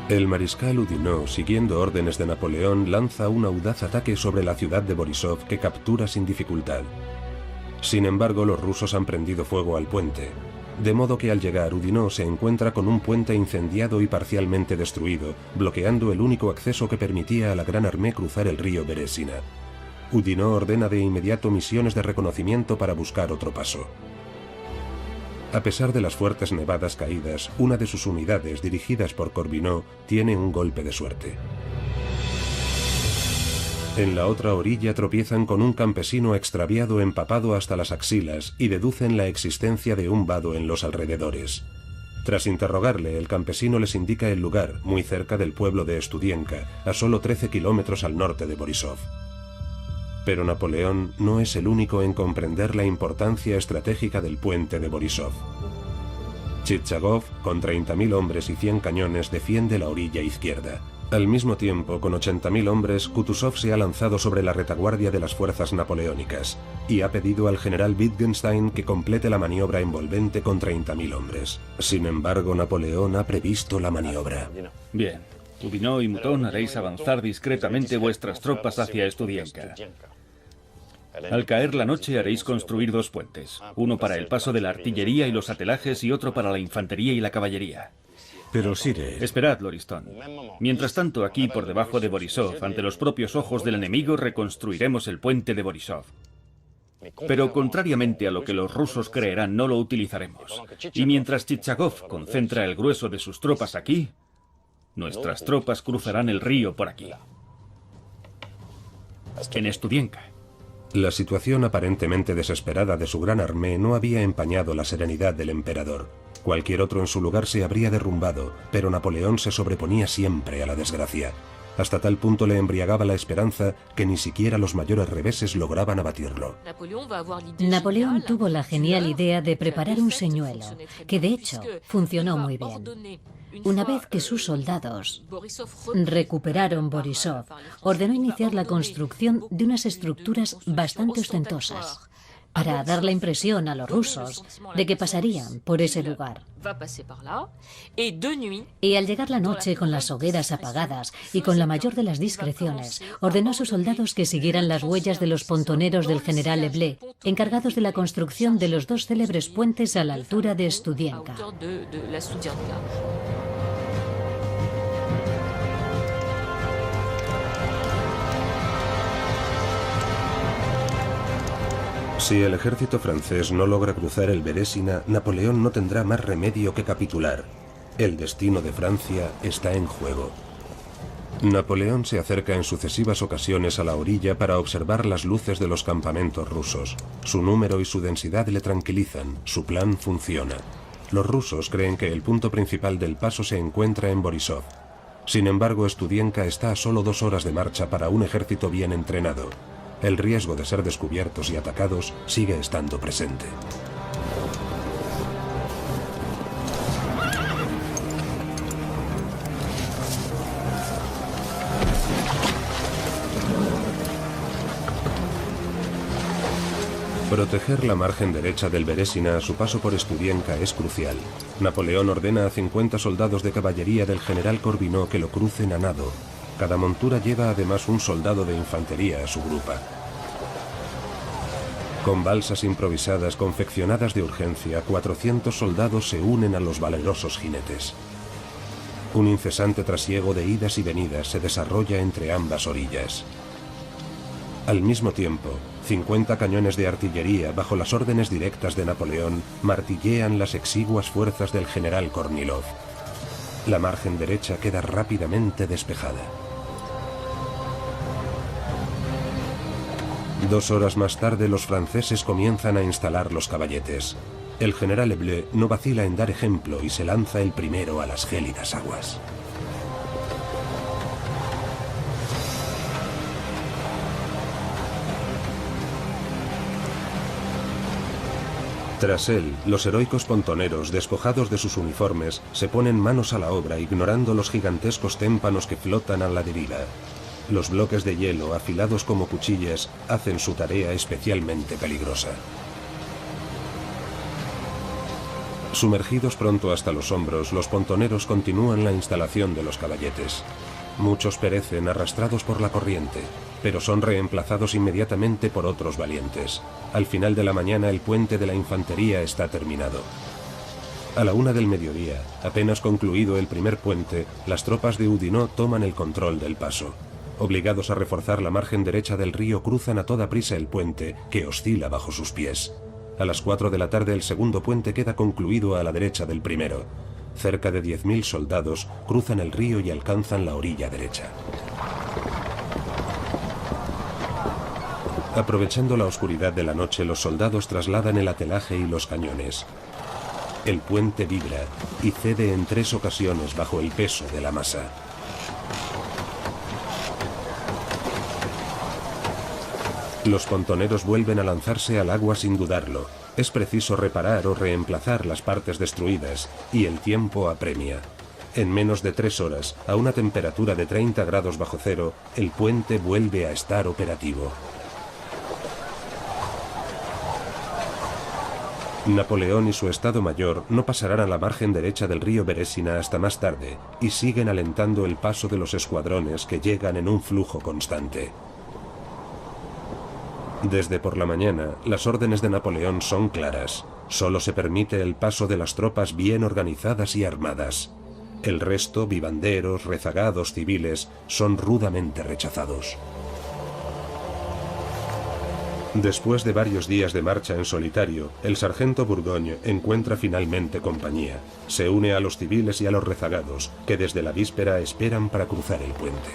Speaker 1: El mariscal Oudinot, siguiendo órdenes de Napoleón, lanza un audaz ataque sobre la ciudad de Borisov que captura sin dificultad. Sin embargo, los rusos han prendido fuego al puente, de modo que al llegar Oudinot se encuentra con un puente incendiado y parcialmente destruido, bloqueando el único acceso que permitía a la Gran Armée cruzar el río Berezina. Oudinot ordena de inmediato misiones de reconocimiento para buscar otro paso. A pesar de las fuertes nevadas caídas, una de sus unidades, dirigidas por Corvinot, tiene un golpe de suerte. En la otra orilla tropiezan con un campesino extraviado empapado hasta las axilas y deducen la existencia de un vado en los alrededores. Tras interrogarle, el campesino les indica el lugar, muy cerca del pueblo de Studienka, a solo 13 kilómetros al norte de Borisov. Pero Napoleón no es el único en comprender la importancia estratégica del puente de Borisov. Chichagov, con 30.000 hombres y 100 cañones, defiende la orilla izquierda. Al mismo tiempo, con 80.000 hombres, Kutuzov se ha lanzado sobre la retaguardia de las fuerzas napoleónicas y ha pedido al general Wittgenstein que complete la maniobra envolvente con 30.000 hombres. Sin embargo, Napoleón ha previsto la maniobra.
Speaker 2: Bien. Oudinot y Mouton haréis avanzar discretamente vuestras tropas hacia Studienka. Al caer la noche haréis construir 2 puentes, uno para el paso de la artillería y los atelajes y otro para la infantería y la caballería.
Speaker 6: Pero Sire...
Speaker 2: Esperad, Loriston. Mientras tanto, aquí por debajo de Borisov, ante los propios ojos del enemigo, reconstruiremos el puente de Borisov. Pero contrariamente a lo que los rusos creerán, no lo utilizaremos. Y mientras Chichagov concentra el grueso de sus tropas aquí, nuestras tropas cruzarán el río por aquí. En Studienka.
Speaker 1: La situación aparentemente desesperada de su Gran Armée no había empañado la serenidad del emperador. Cualquier otro en su lugar se habría derrumbado, pero Napoleón se sobreponía siempre a la desgracia. Hasta tal punto le embriagaba la esperanza que ni siquiera los mayores reveses lograban abatirlo.
Speaker 4: Napoleón tuvo la genial idea de preparar un señuelo, que de hecho funcionó muy bien. Una vez que sus soldados recuperaron Borisov, ordenó iniciar la construcción de unas estructuras bastante ostentosas, para dar la impresión a los rusos de que pasarían por ese lugar. Y al llegar la noche con las hogueras apagadas y con la mayor de las discreciones, ordenó a sus soldados que siguieran las huellas de los pontoneros del general Eblé, encargados de la construcción de los 2 célebres puentes a la altura de Studienka.
Speaker 1: Si el ejército francés no logra cruzar el Berezina, Napoleón no tendrá más remedio que capitular. El destino de Francia está en juego. Napoleón se acerca en sucesivas ocasiones a la orilla para observar las luces de los campamentos rusos. Su número y su densidad le tranquilizan, su plan funciona. Los rusos creen que el punto principal del paso se encuentra en Borisov. Sin embargo, Studienka está a solo 2 horas de marcha para un ejército bien entrenado. El riesgo de ser descubiertos y atacados sigue estando presente. Proteger la margen derecha del Berezina a su paso por Studienka es crucial. Napoleón ordena a 50 soldados de caballería del general Corvinot que lo crucen a nado. Cada montura lleva además un soldado de infantería a su grupa. Con balsas improvisadas confeccionadas de urgencia, 400 soldados se unen a los valerosos jinetes. Un incesante trasiego de idas y venidas se desarrolla entre ambas orillas. Al mismo tiempo, 50 cañones de artillería, bajo las órdenes directas de Napoleón, martillean las exiguas fuerzas del general Kornilov. La margen derecha queda rápidamente despejada. 2 horas más tarde, los franceses comienzan a instalar los caballetes. El general Eblé no vacila en dar ejemplo y se lanza el primero a las gélidas aguas. Tras él, los heroicos pontoneros, despojados de sus uniformes, se ponen manos a la obra ignorando los gigantescos témpanos que flotan a la deriva. Los bloques de hielo, afilados como cuchillas, hacen su tarea especialmente peligrosa. Sumergidos pronto hasta los hombros, los pontoneros continúan la instalación de los caballetes. Muchos perecen arrastrados por la corriente, pero son reemplazados inmediatamente por otros valientes. Al final de la mañana, el puente de la infantería está terminado. A la 1 del mediodía, apenas concluido el primer puente, las tropas de Oudinot toman el control del paso. Obligados a reforzar la margen derecha del río, cruzan a toda prisa el puente, que oscila bajo sus pies. A las 4 de la tarde, el segundo puente queda concluido a la derecha del primero. Cerca de 10.000 soldados cruzan el río y alcanzan la orilla derecha. Aprovechando la oscuridad de la noche, los soldados trasladan el atelaje y los cañones. El puente vibra y cede en 3 ocasiones bajo el peso de la masa. Los pontoneros vuelven a lanzarse al agua sin dudarlo. Es preciso reparar o reemplazar las partes destruidas, y el tiempo apremia. En menos de 3 horas, a una temperatura de 30 grados bajo cero, el puente vuelve a estar operativo. Napoleón y su Estado Mayor no pasarán a la margen derecha del río Beresina hasta más tarde, y siguen alentando el paso de los escuadrones que llegan en un flujo constante. Desde por la mañana, las órdenes de Napoleón son claras. Solo se permite el paso de las tropas bien organizadas y armadas. El resto, vivanderos, rezagados, civiles, son rudamente rechazados. Después de varios días de marcha en solitario, el sargento Bourgogne encuentra finalmente compañía. Se une a los civiles y a los rezagados, que desde la víspera esperan para cruzar el puente.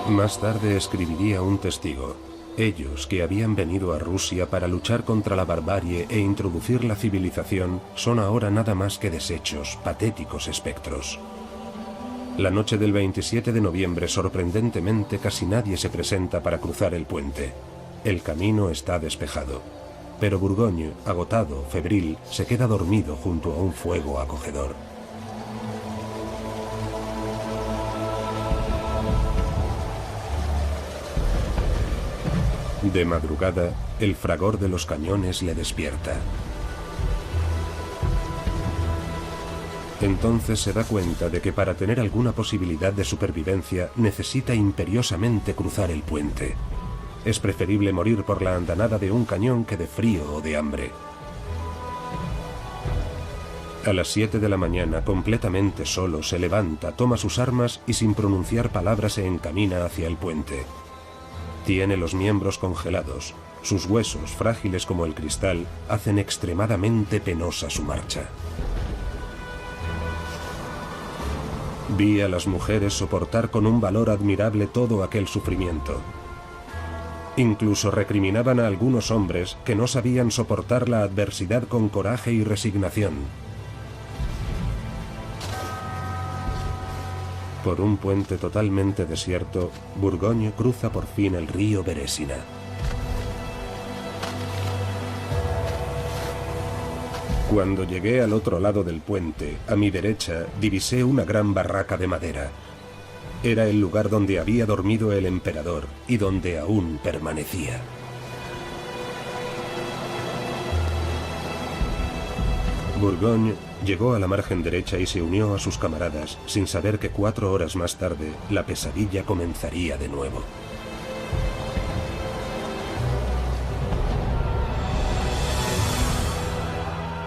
Speaker 1: Más tarde escribiría un testigo. Ellos, que habían venido a Rusia para luchar contra la barbarie e introducir la civilización, son ahora nada más que desechos, patéticos espectros. La noche del 27 de noviembre, sorprendentemente, casi nadie se presenta para cruzar el puente. El camino está despejado. Pero Bourgogne, agotado, febril, se queda dormido junto a un fuego acogedor. De madrugada, el fragor de los cañones le despierta. Entonces se da cuenta de que para tener alguna posibilidad de supervivencia necesita imperiosamente cruzar el puente. Es preferible morir por la andanada de un cañón que de frío o de hambre. A las 7 de la mañana, completamente solo, se levanta, toma sus armas y sin pronunciar palabras se encamina hacia el puente. Tiene los miembros congelados. Sus huesos, frágiles como el cristal, hacen extremadamente penosa su marcha. Vi a las mujeres soportar con un valor admirable todo aquel sufrimiento. Incluso recriminaban a algunos hombres que no sabían soportar la adversidad con coraje y resignación. Por un puente totalmente desierto, Bourgogne cruza por fin el río Beresina. Cuando llegué al otro lado del puente, a mi derecha, divisé una gran barraca de madera. Era el lugar donde había dormido el emperador y donde aún permanecía. Bourgogne llegó a la margen derecha y se unió a sus camaradas, sin saber que 4 horas más tarde la pesadilla comenzaría de nuevo.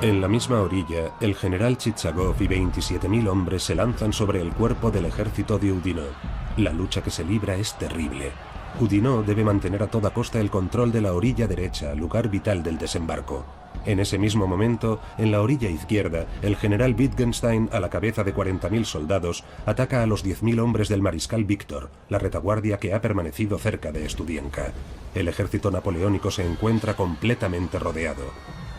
Speaker 1: En la misma orilla, el general Chichagov y 27.000 hombres se lanzan sobre el cuerpo del ejército de Oudinot. La lucha que se libra es terrible. Oudinot debe mantener a toda costa el control de la orilla derecha, lugar vital del desembarco. En ese mismo momento, en la orilla izquierda, el general Wittgenstein, a la cabeza de 40.000 soldados, ataca a los 10.000 hombres del mariscal Víctor, la retaguardia que ha permanecido cerca de Studienka. El ejército napoleónico se encuentra completamente rodeado.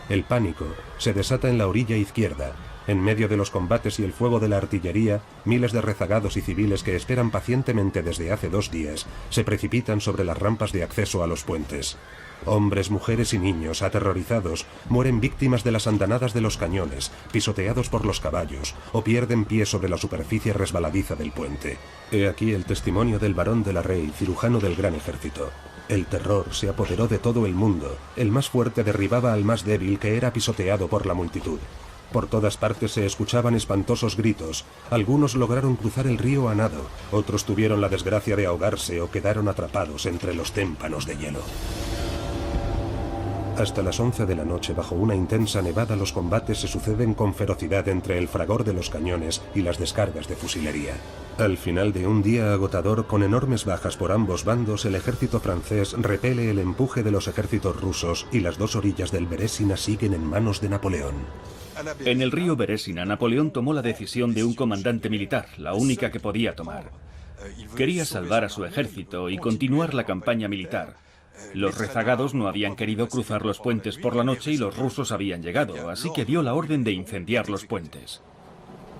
Speaker 1: El pánico se desata en la orilla izquierda. En medio de los combates y el fuego de la artillería, miles de rezagados y civiles que esperan pacientemente desde hace 2 días se precipitan sobre las rampas de acceso a los puentes. Hombres, mujeres y niños, aterrorizados, mueren víctimas de las andanadas de los cañones, pisoteados por los caballos, o pierden pie sobre la superficie resbaladiza del puente. He aquí el testimonio del barón de la Rey, cirujano del gran ejército. El terror se apoderó de todo el mundo. El más fuerte derribaba al más débil, que era pisoteado por la multitud. Por todas partes se escuchaban espantosos gritos. Algunos lograron cruzar el río a nado, otros tuvieron la desgracia de ahogarse o quedaron atrapados entre los témpanos de hielo. Hasta las 11 de la noche, bajo una intensa nevada, los combates se suceden con ferocidad entre el fragor de los cañones y las descargas de fusilería. Al final de un día agotador, con enormes bajas por ambos bandos, el ejército francés repele el empuje de los ejércitos rusos y las 2 orillas del Berésina siguen en manos de Napoleón.
Speaker 2: En el río Berésina, Napoleón tomó la decisión de un comandante militar, la única que podía tomar. Quería salvar a su ejército y continuar la campaña militar. Los rezagados no habían querido cruzar los puentes por la noche y los rusos habían llegado, así que dio la orden de incendiar los puentes.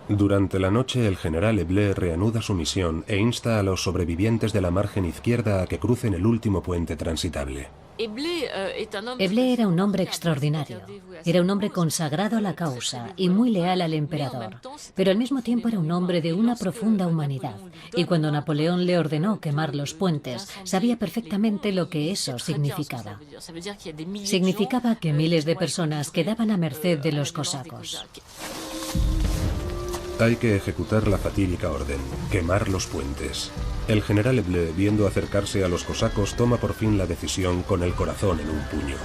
Speaker 1: Durante la noche, el general Eblé reanuda su misión e insta a los sobrevivientes de la margen izquierda a que crucen el último puente transitable.
Speaker 4: Eblé era un hombre extraordinario. Era un hombre consagrado a la causa y muy leal al emperador, pero al mismo tiempo era un hombre de una profunda humanidad. Y cuando Napoleón le ordenó quemar los puentes, sabía perfectamente lo que eso significaba. Significaba que miles de personas quedaban a merced de los cosacos.
Speaker 1: Hay que ejecutar la fatídica orden, quemar los puentes. El general Eblé, viendo acercarse a los cosacos, toma por fin la decisión con el corazón en un puño.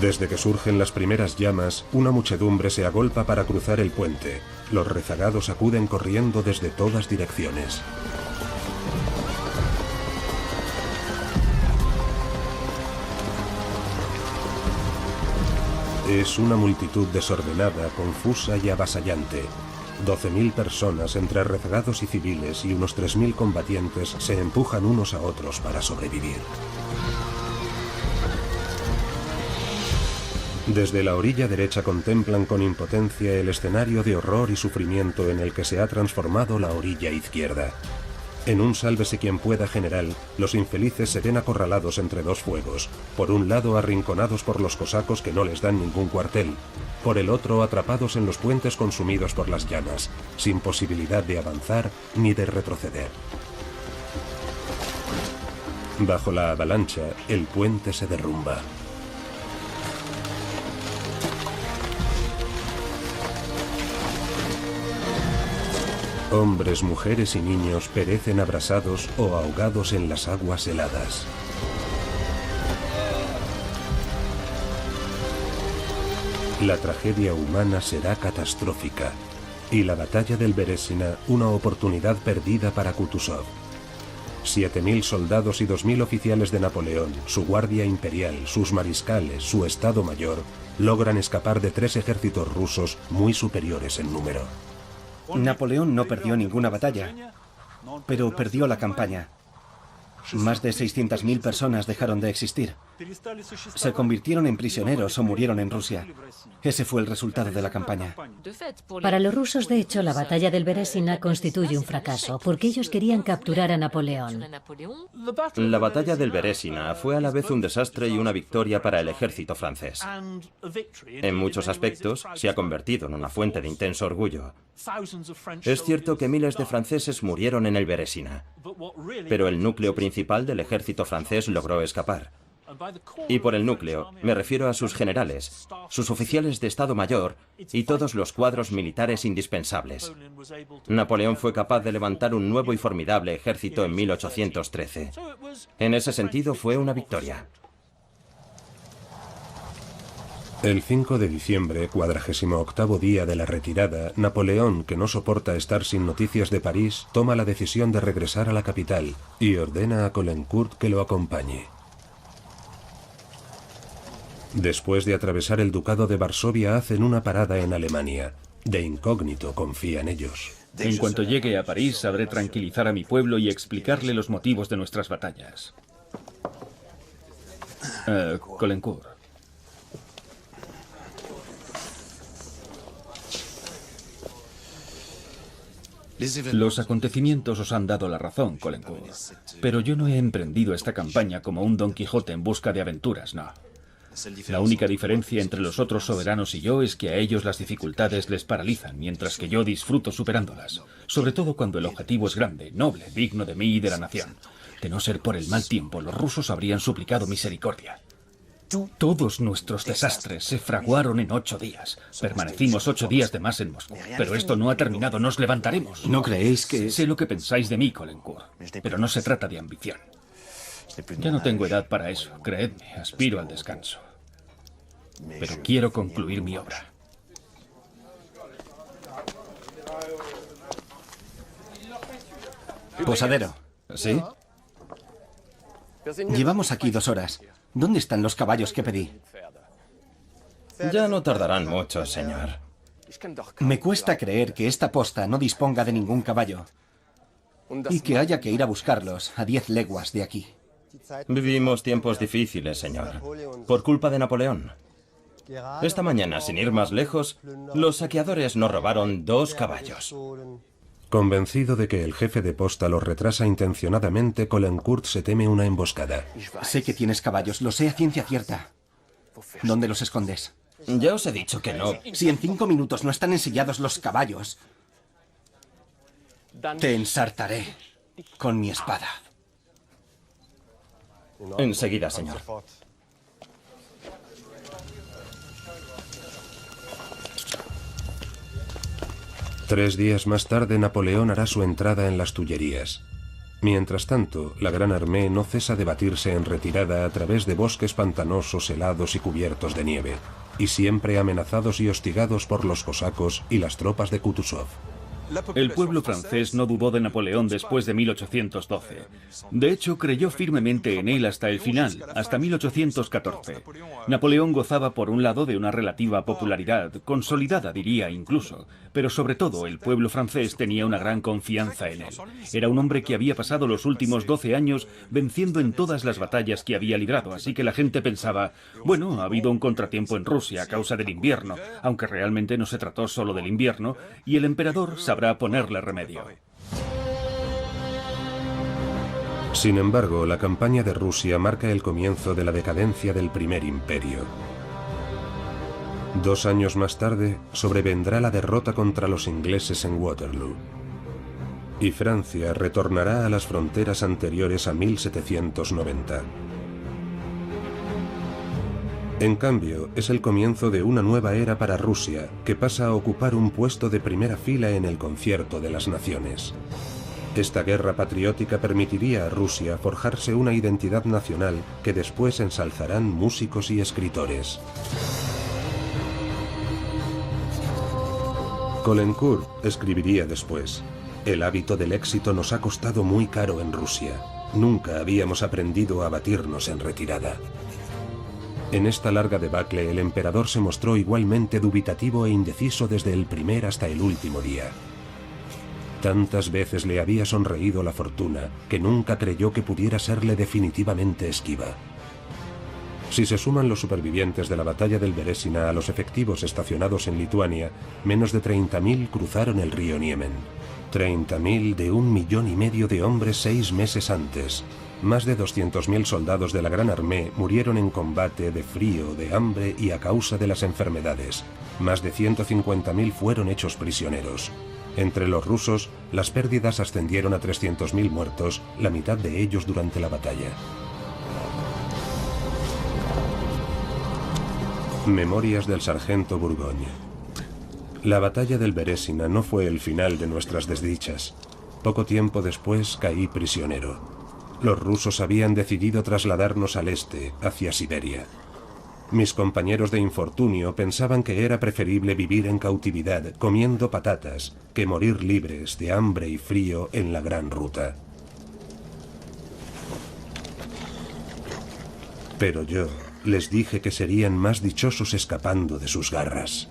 Speaker 1: Desde que surgen las primeras llamas, una muchedumbre se agolpa para cruzar el puente. Los rezagados acuden corriendo desde todas direcciones. Es una multitud desordenada, confusa y avasallante. 12.000 personas entre rezagados y civiles y unos 3.000 combatientes se empujan unos a otros para sobrevivir. Desde la orilla derecha contemplan con impotencia el escenario de horror y sufrimiento en el que se ha transformado la orilla izquierda. En un sálvese quien pueda general, los infelices se ven acorralados entre 2 fuegos. Por un lado arrinconados por los cosacos que no les dan ningún cuartel. Por el otro atrapados en los puentes consumidos por las llamas, sin posibilidad de avanzar ni de retroceder. Bajo la avalancha, el puente se derrumba. Hombres, mujeres y niños perecen abrasados o ahogados en las aguas heladas. La tragedia humana será catastrófica y la batalla del Berésina una oportunidad perdida para Kutuzov. 7.000 soldados y 2.000 oficiales de Napoleón, su guardia imperial, sus mariscales, su estado mayor, logran escapar de 3 ejércitos rusos muy superiores en número.
Speaker 3: Napoleón no perdió ninguna batalla, pero perdió la campaña. Más de 600.000 personas dejaron de existir. Se convirtieron en prisioneros o murieron en Rusia. Ese fue el resultado de la campaña.
Speaker 4: Para los rusos, de hecho, la batalla del Berésina constituye un fracaso, porque ellos querían capturar a Napoleón.
Speaker 5: La batalla del Berésina fue a la vez un desastre y una victoria para el ejército francés. En muchos aspectos, se ha convertido en una fuente de intenso orgullo. Es cierto que miles de franceses murieron en el Berésina, pero el núcleo principal del ejército francés logró escapar. Y por el núcleo me refiero a sus generales, sus oficiales de Estado Mayor y todos los cuadros militares indispensables. Napoleón fue capaz de levantar un nuevo y formidable ejército en 1813. En ese sentido fue una victoria.
Speaker 1: El 5 de diciembre, 48º día de la retirada, Napoleón, que no soporta estar sin noticias de París, toma la decisión de regresar a la capital y ordena a Caulaincourt que lo acompañe. Después de atravesar el ducado de Varsovia, hacen una parada en Alemania. De incógnito confía en ellos.
Speaker 2: En cuanto llegue a París, sabré tranquilizar a mi pueblo y explicarle los motivos de nuestras batallas. Caulaincourt. Los acontecimientos os han dado la razón, Caulaincourt. Pero yo no he emprendido esta campaña como un Don Quijote en busca de aventuras, no. La única diferencia entre los otros soberanos y yo es que a ellos las dificultades les paralizan, mientras que yo disfruto superándolas. Sobre todo cuando el objetivo es grande, noble, digno de mí y de la nación. De no ser por el mal tiempo, los rusos habrían suplicado misericordia. Todos nuestros desastres se fraguaron en 8 días. Permanecimos 8 días de más en Moscú. Pero esto no ha terminado, nos levantaremos.
Speaker 3: ¿No creéis que...?
Speaker 2: Sé lo que pensáis de mí, Caulaincourt, pero no se trata de ambición. Ya no tengo edad para eso, creedme, aspiro al descanso. Pero quiero concluir mi obra.
Speaker 3: Posadero.
Speaker 2: ¿Sí?
Speaker 3: Llevamos aquí 2 horas. ¿Dónde están los caballos que pedí?
Speaker 5: Ya no tardarán mucho, señor.
Speaker 3: Me cuesta creer que esta posta no disponga de ningún caballo y que haya que ir a buscarlos a 10 leguas de aquí.
Speaker 5: Vivimos tiempos difíciles, señor. Por culpa de Napoleón. Esta mañana, sin ir más lejos, los saqueadores nos robaron 2 caballos.
Speaker 1: Convencido de que el jefe de posta los retrasa intencionadamente, Caulaincourt se teme una emboscada.
Speaker 3: Sé que tienes caballos, lo sé a ciencia cierta. ¿Dónde los escondes?
Speaker 5: Ya os he dicho que no.
Speaker 3: Si en 5 minutos no están ensillados los caballos, te ensartaré con mi espada.
Speaker 5: Enseguida, señor.
Speaker 1: Tres días más tarde, Napoleón hará su entrada en las Tullerías. Mientras tanto, la Gran Armée no cesa de batirse en retirada a través de bosques pantanosos, helados y cubiertos de nieve, y siempre amenazados y hostigados por los cosacos y las tropas de Kutuzov.
Speaker 2: El pueblo francés no dudó de Napoleón después de 1812. De hecho, creyó firmemente en él hasta el final, hasta 1814. Napoleón gozaba por un lado de una relativa popularidad, consolidada diría incluso, pero sobre todo el pueblo francés tenía una gran confianza en él. Era un hombre que había pasado los últimos 12 años venciendo en todas las batallas que había librado, así que la gente pensaba, bueno, ha habido un contratiempo en Rusia a causa del invierno, aunque realmente no se trató solo del invierno, y el emperador sabrá ponerle remedio.
Speaker 1: Sin embargo, la campaña de Rusia marca el comienzo de la decadencia del primer imperio. 2 años más tarde, sobrevendrá la derrota contra los ingleses en Waterloo. Y Francia retornará a las fronteras anteriores a 1790. En cambio, es el comienzo de una nueva era para Rusia, que pasa a ocupar un puesto de primera fila en el concierto de las naciones. Esta guerra patriótica permitiría a Rusia forjarse una identidad nacional que después ensalzarán músicos y escritores. Caulaincourt escribiría después: "El hábito del éxito nos ha costado muy caro en Rusia. Nunca habíamos aprendido a batirnos en retirada". En esta larga debacle, el emperador se mostró igualmente dubitativo e indeciso desde el primer hasta el último día. Tantas veces le había sonreído la fortuna que nunca creyó que pudiera serle definitivamente esquiva. Si se suman los supervivientes de la batalla del Berésina a los efectivos estacionados en Lituania, menos de 30.000 cruzaron el río Niemen. 30.000 de 1,5 millones de hombres 6 meses antes. Más de 200.000 soldados de la Gran Armée murieron en combate de frío, de hambre y a causa de las enfermedades. Más de 150.000 fueron hechos prisioneros. Entre los rusos, las pérdidas ascendieron a 300.000 muertos, la mitad de ellos durante la batalla. Memorias del sargento Bourgogne. La batalla del Berésina no fue el final de nuestras desdichas. Poco tiempo después caí prisionero. Los rusos habían decidido trasladarnos al este, hacia Siberia. Mis compañeros de infortunio pensaban que era preferible vivir en cautividad, comiendo patatas, que morir libres de hambre y frío en la gran ruta. Pero yo les dije que serían más dichosos escapando de sus garras.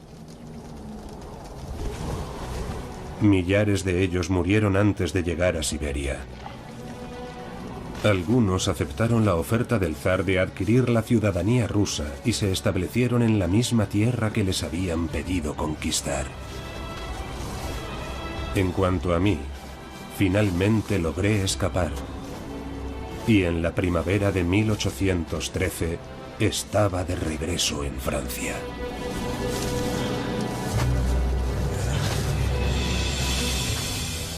Speaker 1: Millares de ellos murieron antes de llegar a Siberia. Algunos aceptaron la oferta del zar de adquirir la ciudadanía rusa y se establecieron en la misma tierra que les habían pedido conquistar. En cuanto a mí, finalmente logré escapar. Y en la primavera de 1813 estaba de regreso en Francia.